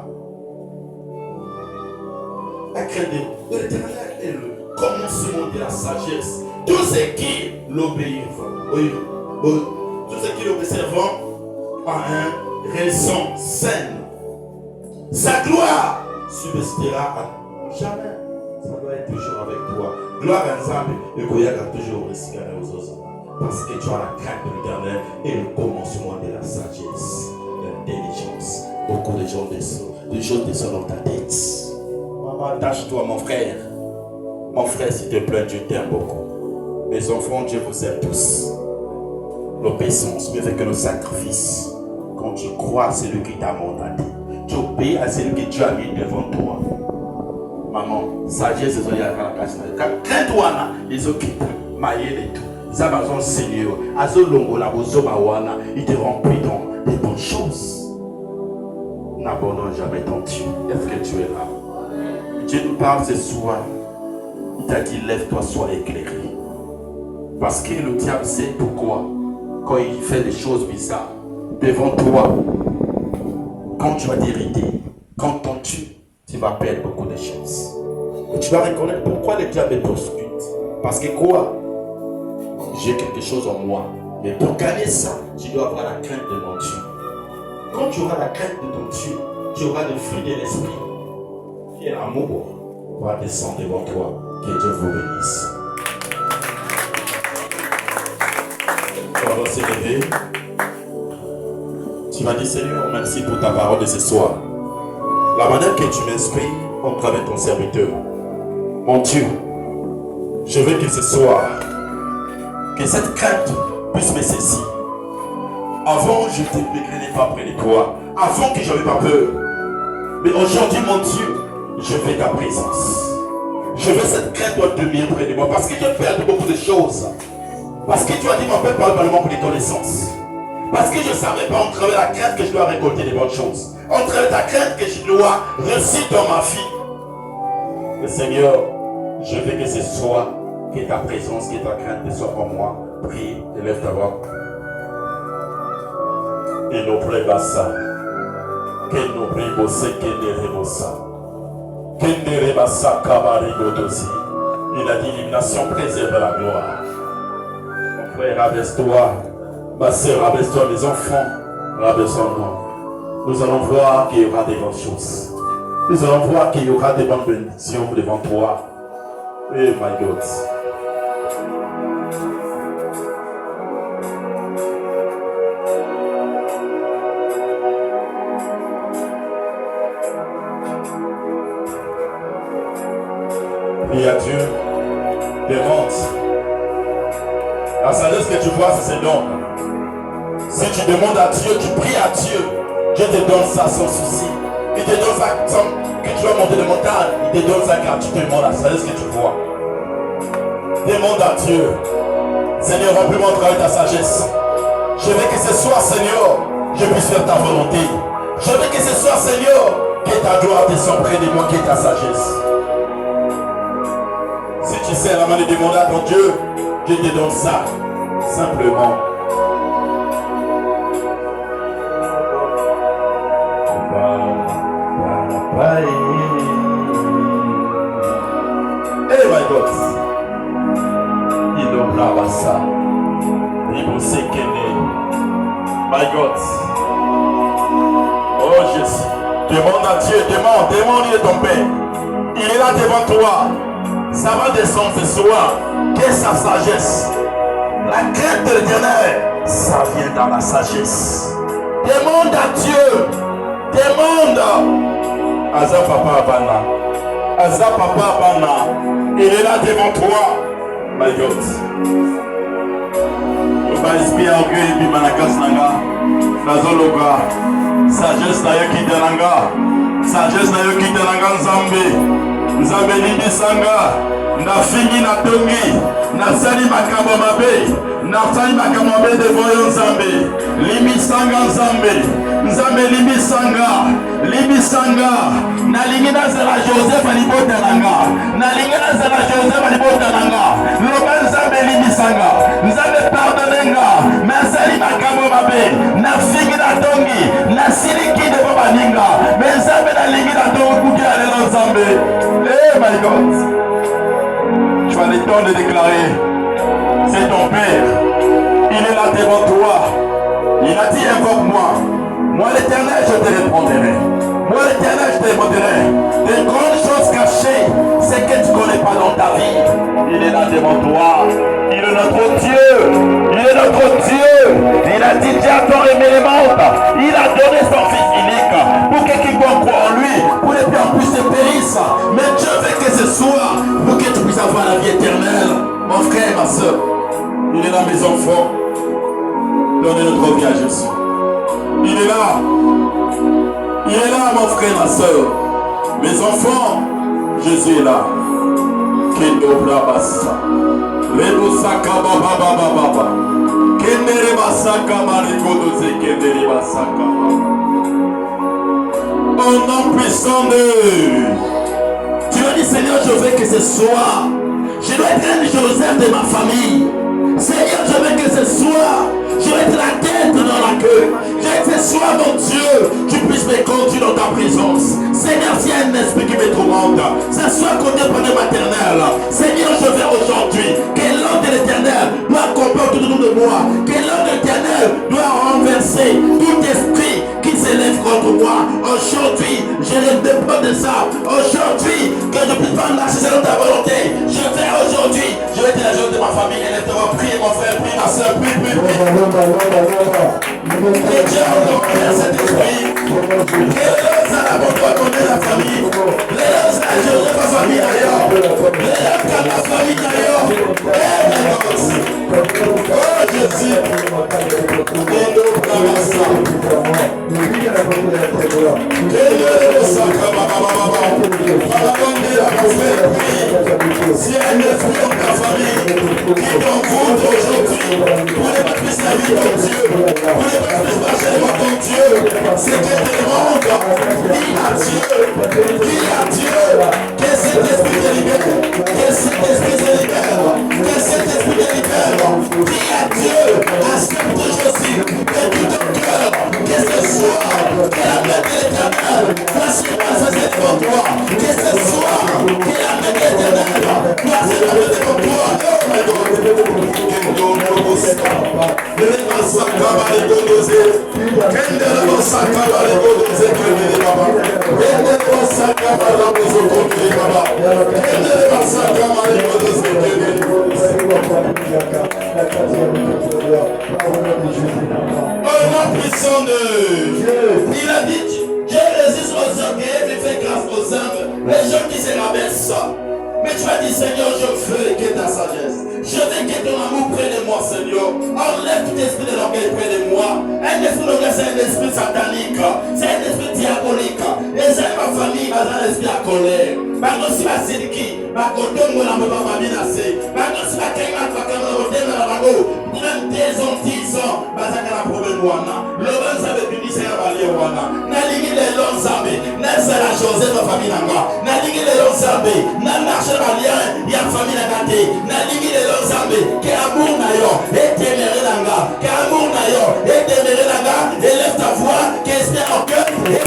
La crainte de l'Éternel est le commencement de la sagesse. Tous ceux qui l'obéiront, tous ceux qui l'observeront à un raison saine. Sa gloire subsistera à jamais. Ça doit être toujours avec toi. Gloire à Nzambe et Koyaka toujours respirer aux autres. Parce que tu as la crainte de l'Éternel et le commencement de la sagesse, de l'intelligence. Beaucoup de gens descendent dans ta tête. Maman, attache-toi mon frère. Mon frère, s'il te plaît, Dieu t'aime beaucoup. Mes enfants, Dieu vous aime tous. L'obéissance mieux fait que le sacrifice. Quand tu crois à celui qui t'a mandaté, tu obéis à celui que Dieu a mis devant toi. Maman, sagesse, crains-toi, les autres, maïe et tout. Ça va son Seigneur. Il te remplit dans des bonnes choses. N'abandonne jamais ton Dieu. Est-ce que tu es là? Dieu nous parle ce soir. Il t'a dit, lève-toi, sois éclairé. Parce que le diable sait pourquoi. Quand il fait des choses bizarres devant toi, quand tu vas t'irriter, quand on tue, tu vas perdre beaucoup de choses. Et tu vas reconnaître pourquoi le diable est persécuté. Parce que quoi? J'ai quelque chose en moi. Mais pour gagner ça, tu dois avoir la crainte de mon Dieu. Quand tu auras la crainte de ton Dieu, tu auras le fruit de l'esprit. Qui est l'amour, va descendre devant toi. Que Dieu vous bénisse. On va se lever. Tu vas dire, Seigneur, merci pour ta parole de ce soir. La manière que tu m'inspires au travers de ton serviteur. Mon Dieu, je veux que ce soir, que cette crainte puisse me saisir. Avant, je ne me pas près de toi. Avant que je n'avais pas peur. Mais aujourd'hui, mon Dieu, je veux ta présence. Je veux cette crainte doit demeurer près de moi. Parce que tu as perdu beaucoup de choses. Parce que tu as dit, mon père, parle-moi pour les connaissances. Parce que je ne savais pas, en travers la crainte, que je dois récolter des bonnes choses. En travers ta crainte, que je dois réussir dans ma vie. Mais Seigneur, je veux que ce soit, que ta présence, que ta crainte soit pour moi. Prie, élève ta voix. Et nous prions ça. Que nous prions ça, que nous prions ça. Que nous prions ça, Kabarigodosi. Il a dit, l'illumination préserve la gloire. Mon frère, rabaisse-toi. Ma soeur, rabaisse-toi, mes enfants. Rabaissons-nous. Nous allons voir qu'il y aura des bonnes choses. Nous allons voir qu'il y aura des bonnes bénédictions devant toi. Eh, my God. Prie à Dieu, demande. La sagesse que tu vois, c'est ses dons. Si tu demandes à Dieu, tu pries à Dieu, Dieu te donne ça sans souci. Il te donne ça sans que tu vas monter de montagne. Il te donne ça gratuitement, la sagesse que tu vois. Demande à Dieu, Seigneur, remplis-moi au travers de ta sagesse. Je veux que ce soir, Seigneur, je puisse faire ta volonté. Je veux que ce soir, Seigneur, que ta gloire descende près de moi, que ta sagesse. Si tu sais la main de demander à ton Dieu, Dieu te donne ça, simplement. Eh my God, il oublie ça. Il vous sait qu'elle est. My God. Oh Jésus, demande à Dieu, demande de ton Père. Il est là devant toi. Ça va descendre ce soir. Qu'est sa sagesse? La crainte de l'Éternel, ça vient dans la sagesse. Demande à Dieu. Demande. Aza papa Abana. Aza papa Abana. Il est là devant toi. My God. On va inspirer orgueil et manakas nanga. Nazologa. Sagesse na yo kitenanga. Sagesse na yo kitenanga nzambe. Nzambe lindi sanga. Na fingi na tongi. Na sali makambo mabe. Na sali makambo mabe devant yo nzambe. Limi sanga nzambe. Nzambe limi sanga. Limi sanga. Na lingi na zela Joseph alibota nanga. Na lingi na zela Joseph alibota nanga. Loba nzambe limi sanga. Nzambe pardonnenga. Na sali makambo mabe. Na fingi na tongi. Na siliki devant baninga. Mais nzambe na lingi na tongi kukia lelo nzambe. Eh my God. Tu as le temps de déclarer. C'est ton Père. Il est là devant toi. Il a dit invoque-moi. Moi l'Éternel, je te répondrai. Moi l'Éternel, je te répondrai. Des grandes choses cachées, c'est que tu ne connais pas dans ta vie. Il est là devant toi. Il est notre Dieu. Il est notre Dieu. Il a dit Dieu a tant aimé les morts. Il a donné son Fils unique pour que quiconque croit en lui, pour que les puissent se périssent. Mais Dieu veut que ce soit pour que tu puisses puisses avoir la vie éternelle. Mon frère, ma soeur, il est là, mes enfants. Donnez notre vie à Jésus. Il est là. Il est là, mon frère, ma soeur. Mes enfants, Jésus est là. Kendo Brabassa. Lebo Saka Baba Baba Baba. Kendere Basaka Mariko Doze Kendere Basaka. Au nom puissant de... Tu as dit, Seigneur, je veux que ce soit. Je dois être un Joseph de ma famille. Seigneur, je veux que ce soit. Je vais être la tête dans la queue. Je veux que ce soit, mon Dieu, tu puisses me conduire dans ta présence. Seigneur, s'il y a un esprit qui me tourmente, ce soit qu'on est pendant maternelle. Seigneur, je veux aujourd'hui que l'homme de l'éternel doit comporter autour de moi. Que l'homme de l'éternel doit renverser tout esprit qui s'élève contre moi. Aujourd'hui, je ne dépends de ça. Aujourd'hui, que je ne puisse pas marcher selon ta volonté. Je vais aujourd'hui, je vais être la joie de ma famille. Et laisse-moi prier, mon frère, prie, ma soeur, prie. Et Dieu envoie cet esprit. Les leurs à la bonne connaît la famille. Les leurs à gérer ma famille d'ailleurs. Les leurs à ma famille d'ailleurs. Oh Jésus. Et nous prenons ça. Si un esprit dans ta famille qui t'envoûte aujourd'hui, pour ne pas plus la vie de Dieu, pour ne pas plus marcher devant ton Dieu, c'est que te demande, dis à Dieu, que cet esprit te libère, que cet esprit te libère, que cet esprit te libère, dis à Dieu, accepte Jésus, de tout ton cœur, que ce soit, que la main de l'éternel fasse passer devant toi, que ce soit, que la main de l'éternel fasse passer devant toi, oh my God. Il a dit, Dieu résiste aux hommes et il fait grâce aux hommes, les gens qui se rabaissent. Mais tu as dit, Seigneur, je veux que ta sagesse, je veux que ton amour près de moi, Seigneur. Enlève tout esprit de l'orgueil près de moi. Un esprit d'orgueil, c'est un esprit satanique, c'est un esprit diabolique. Et c'est ma famille, c'est un esprit à colère. Maintenant, si ma sidiki, ma côté, mon amour va m'amener. Maintenant, si ma caïma, ma caméra, même 10 ans, 10 ans, bazaka la problème wana. L'homme savait béni c'est un valier wana. Na ligi les longs amis, na sera Joseph famille nanga. Na ligi les longs amis, na marche valien, ya famille nagate. Na ligi les longs amis, que amour na yo, et téméré nanga, que amour na yo, et téméré nanga, élève ta voix, qu'est-ce que en cœur, et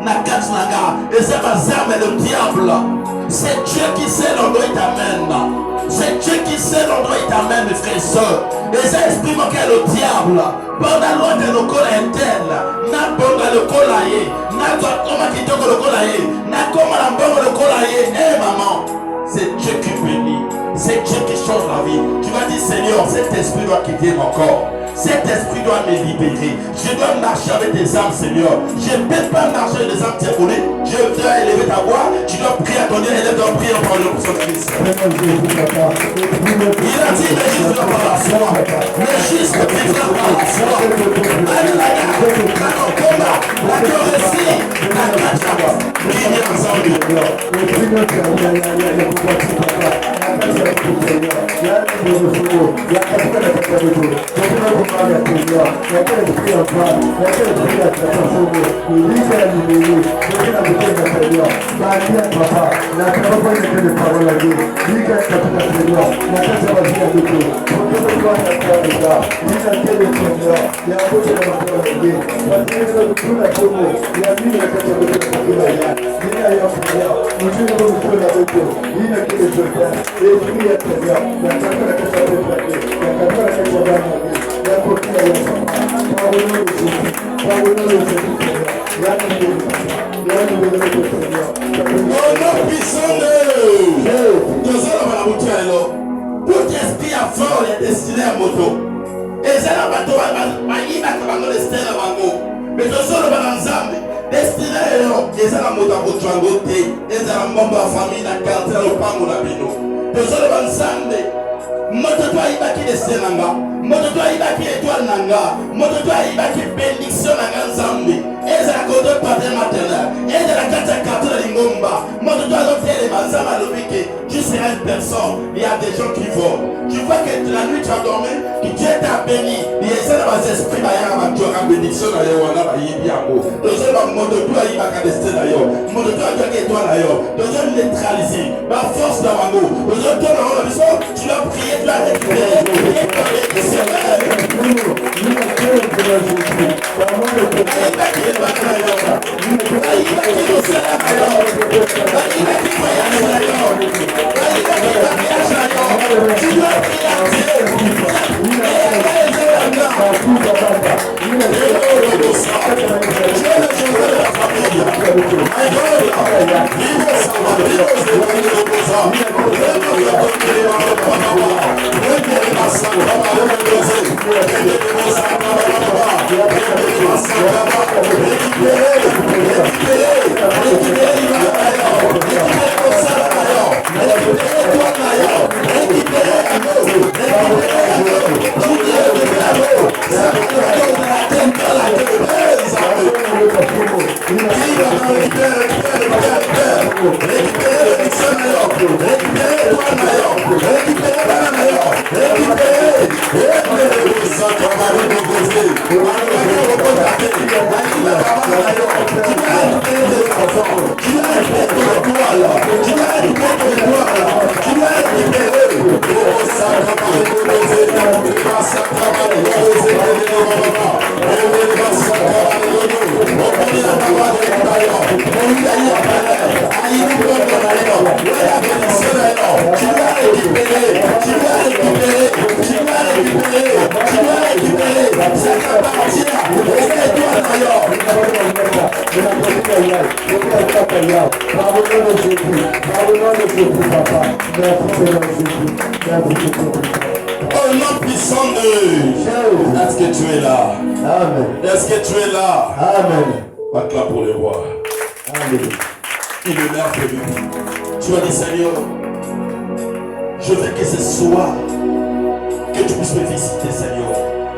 et c'est le diable. C'est Dieu qui sait l'endroit il t'amène. C'est Dieu qui sait l'endroit il t'amène, mes frères et sœurs. Et ça exprime que le diable, pendant la loi de nos cols internes, n'a pas le colaïe, n'a pas comment qui te le colaïe, n'a comment la bonne le colaïe. Eh maman, c'est Dieu qui bénit, c'est Dieu qui change la vie. Tu vas dire, Seigneur, cet esprit doit quitter mon corps. Cet esprit doit me libérer. Je dois marcher avec des âmes, Seigneur. Je ne peux pas marcher avec des âmes diaboliques. Je dois élever ta voix. Tu dois prier à ton Dieu. Élève ton prière par le nom de Christ. Il a dit, mais juste par la foi. Mais juste vivra par la foi. Alléluia. Quand on combat, la théorie, la cacha, qui vient ensemble. Tout esprit a fort est destiné à moto. Et ça n'a pas tout à mais tout ça, le destiné et ça la moto à votre jangoté. Et ça la bombe à famille, la carte, le pango, la bino. Tout ça, le banzambe. Moto toi, il va qui destiné nanga. Moto toi, il va qui étoile nanga. Moto toi, il va qui bénédiction nanga nzambe. Et ça la côte patère maternelle. Et de la carte à carte de l'ingomba. Moto toi, donc, les banzambe à l'obéqué. Tu seras une personne. Il y a des gens qui vont. Tu vois que la nuit tu as dormi, que Dieu t'a béni. Il y a ça dans les esprits, il y a une bénédiction d'ailleurs. Il y a un mot. Donc, je vais me dire, il va rester d'ailleurs. Mon Dieu, il va d'ailleurs. Donc, je vais neutraliser. Ma force dans ma mot. Donc, je te donne la maison. Tu vas prier, tu vas récupérer. Au nom puissant de Dieu, est-ce que tu es là? Amen. Est-ce que tu es là? Amen. Acclame pour le roi. Amen. Il est merveilleux. Tu as dit, Seigneur, je veux que ce soir, que tu puisses me visiter, Seigneur.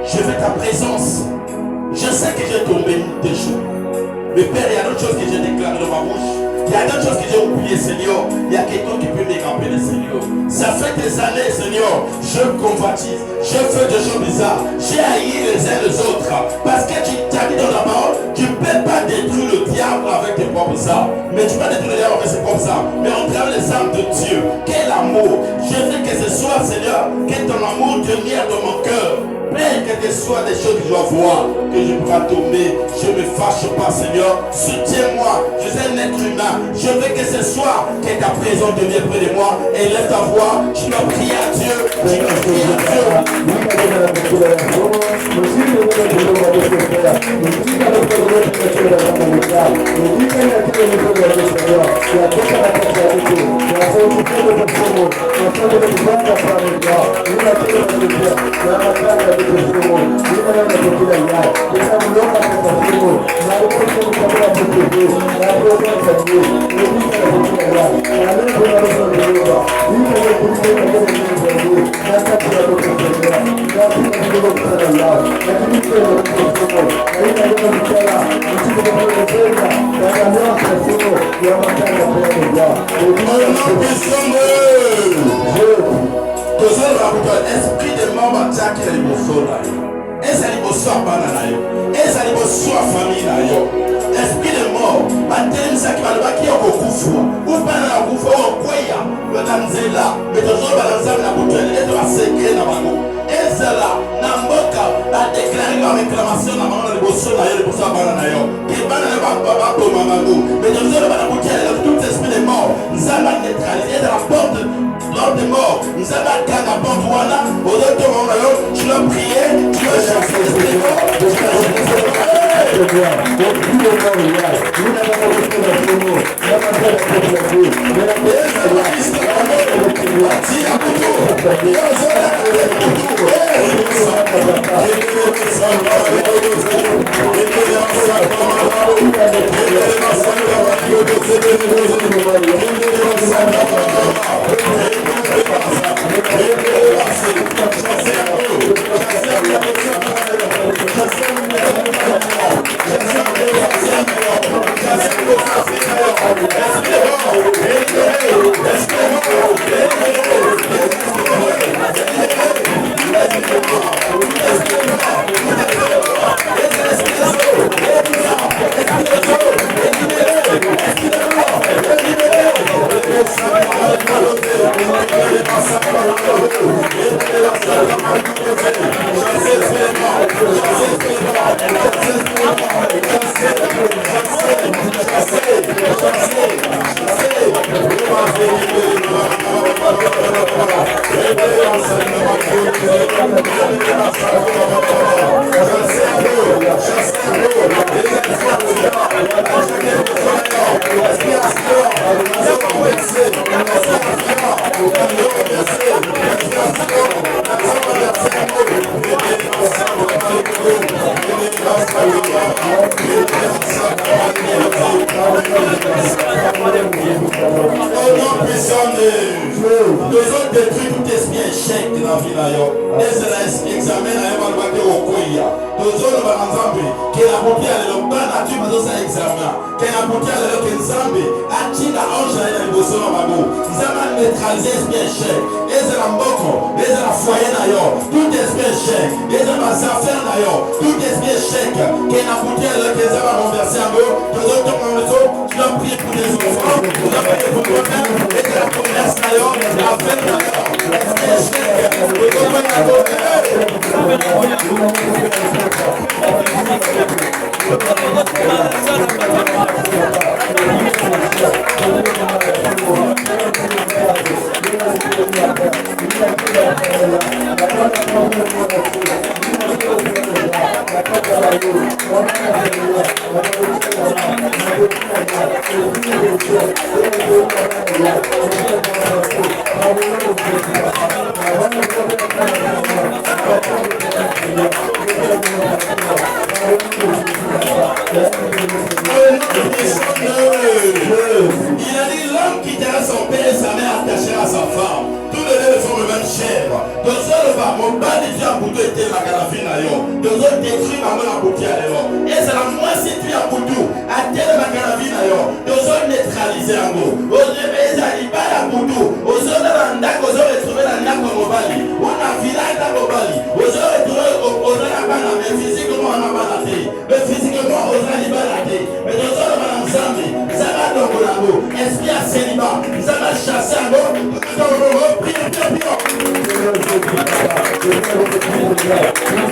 Je veux ta présence. Je sais que j'ai tombé des jours. Mais Père, il y a d'autres choses que j'ai déclarées dans ma bouche. Il y a d'autres choses que j'ai oubliées, Seigneur. Il y a quelqu'un qui peut me rappeler, Seigneur. Ça fait des années, Seigneur, je convoitise. Je fais des choses bizarres. J'ai haï les uns les autres. Parce que tu t'as dit dans la parole, tu ne peux pas détruire le diable avec tes propres armes. Mais tu peux détruire le diable avec ses propres armes. Mais on travers les armes de Dieu. Quel amour. Je veux que ce soir, Seigneur, que ton amour devienne dans mon cœur. peu que soient des choses que je dois voir, que je pourrais tomber, je ne me fâche pas, Seigneur. Soutiens-moi, je suis un être humain. Je veux que ce soir, que ta présence devienne près de moi. Et lève ta voix, tu dois prier à Dieu. Tu dois prier à Dieu. Esprit de mort attaque les liboso na yo. Eza liboso abana na yo. Eza liboso a famille na yo. Esprit de mort batelemisa balobaki ya kokufa ubana na kufa okweya na nzela metozoba na nzambe na butwele eto basekre na bango ezala na mboka badeklare bareklamation na bango na liboso na yo liboso ya bana na yo ke bana na baboma bango metozoba na butwele tout esprit de mort nzambe neutralise ezala porte lors des morts, nous avons qu'à la porte voilà, au retour de l'eau, tu dois prier, tu dois chercher les morts, tu dois chercher les Prions.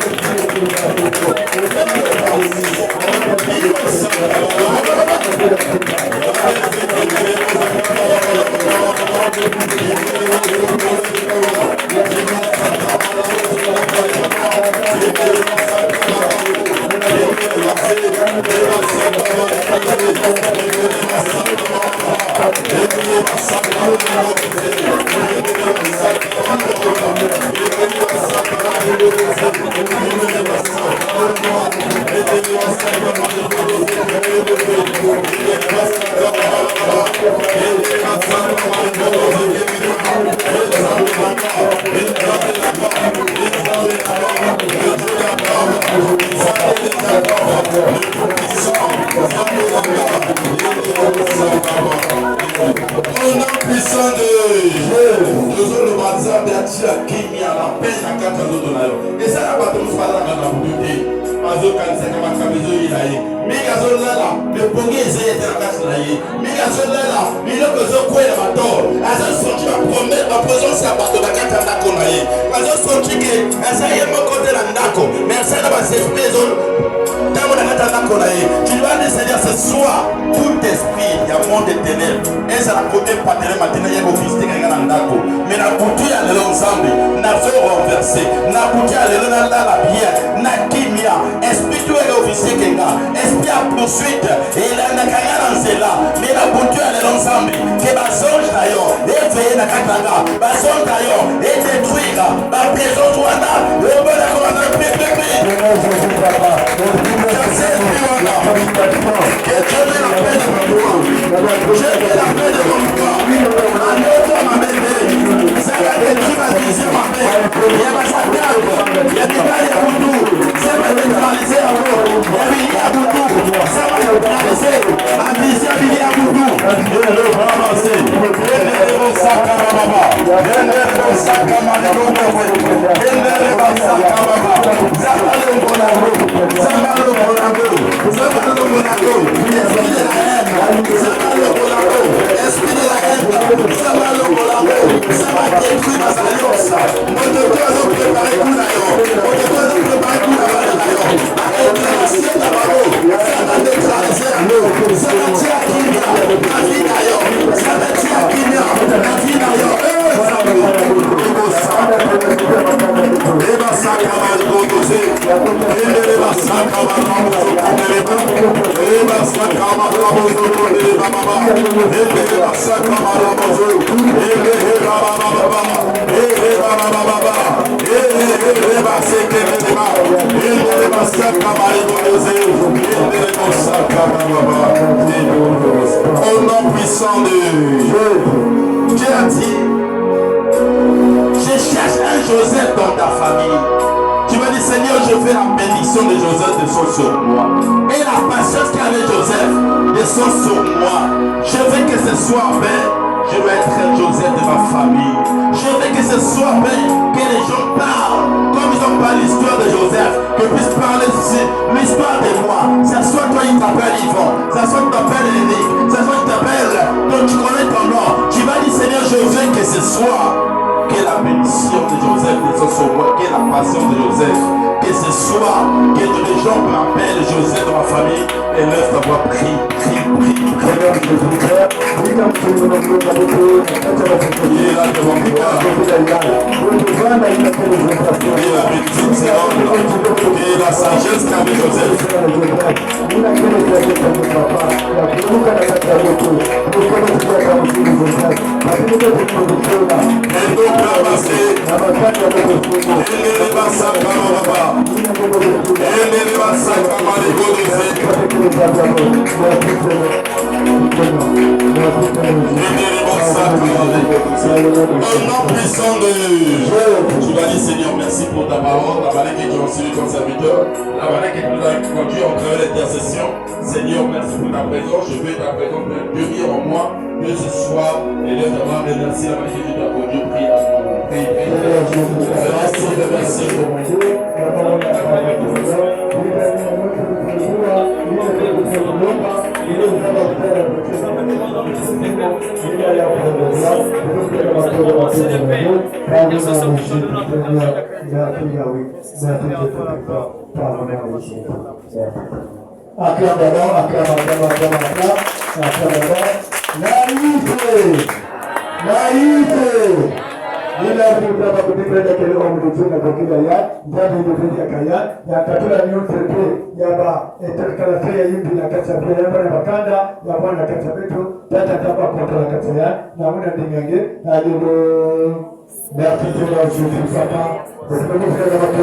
Tu dois décider ce soir, tout esprit, il y a un monde de ténèbres. Et ça a côté paternel matin, il y a un office qui est en Nako. Mais la boutique à l'ensemble, n'a fait renverser. La boutique à l'ensemble, la bière, n'a kimia. Esprit tout est officier qui est là. Esprit à poursuite. Et il a un carrière en cela. Mais la boutique à l'ensemble, qui est basonge d'ailleurs. Et veillé dans Katanga. Basonge d'ailleurs. Et détruire. La prison Rwanda. Le bon accord dans le prix. Au nom puissant de Dieu, Dieu a dit, je cherche un Joseph dans ta famille. Tu vas dire, Seigneur, je fais la bénédiction de Joseph descend sur moi. Et la patience qu'avait Joseph descend sur moi. Je veux que ce soit fait. Je veux être un Joseph de ma famille. Je veux que ce soit fait, que les gens parlent. Comme ils ont parlé l'histoire de Joseph, que puissent parler l'histoire de moi. Ça soit toi, il t'appelle Yvon. Ça soit tu t'appelles Eric. Ça soit tu t'appelles, donc tu connais ton nom. Tu vas dire, Seigneur, je veux que ce soit. Que la bénédiction de Joseph descende sur moi, que la passion de Joseph, que ce soit, que tous les gens m'appellent Joseph dans ma famille, et lève ta voix, prie. Il est là devant moi. Et la bénédiction, et la sagesse qu'avait Joseph. Au nom puissant de Dieu, tu vas dire Seigneur, merci pour ta parole, la manière que tu as enseigné ton serviteur, la manière que tu nous as conduit en travers l'intercession. Seigneur, merci pour ta présence. Je veux ta présence demeurer en moi, que ce soit, et de t'avoir remercié la manière que tu t'as conduit. Prie à mon prie. Merci. Ila kuta kudipenda kile ombi tuna kwa kila ya ndani ndio kaya ya katula ni utepe ya ba etakala ya yimbi na kacha pia ya bakanda ya bwana kacha betu tata kapa kwa kacha ya na una dingange alido na kitu na ujuzi sasa kwa sababu kuna watu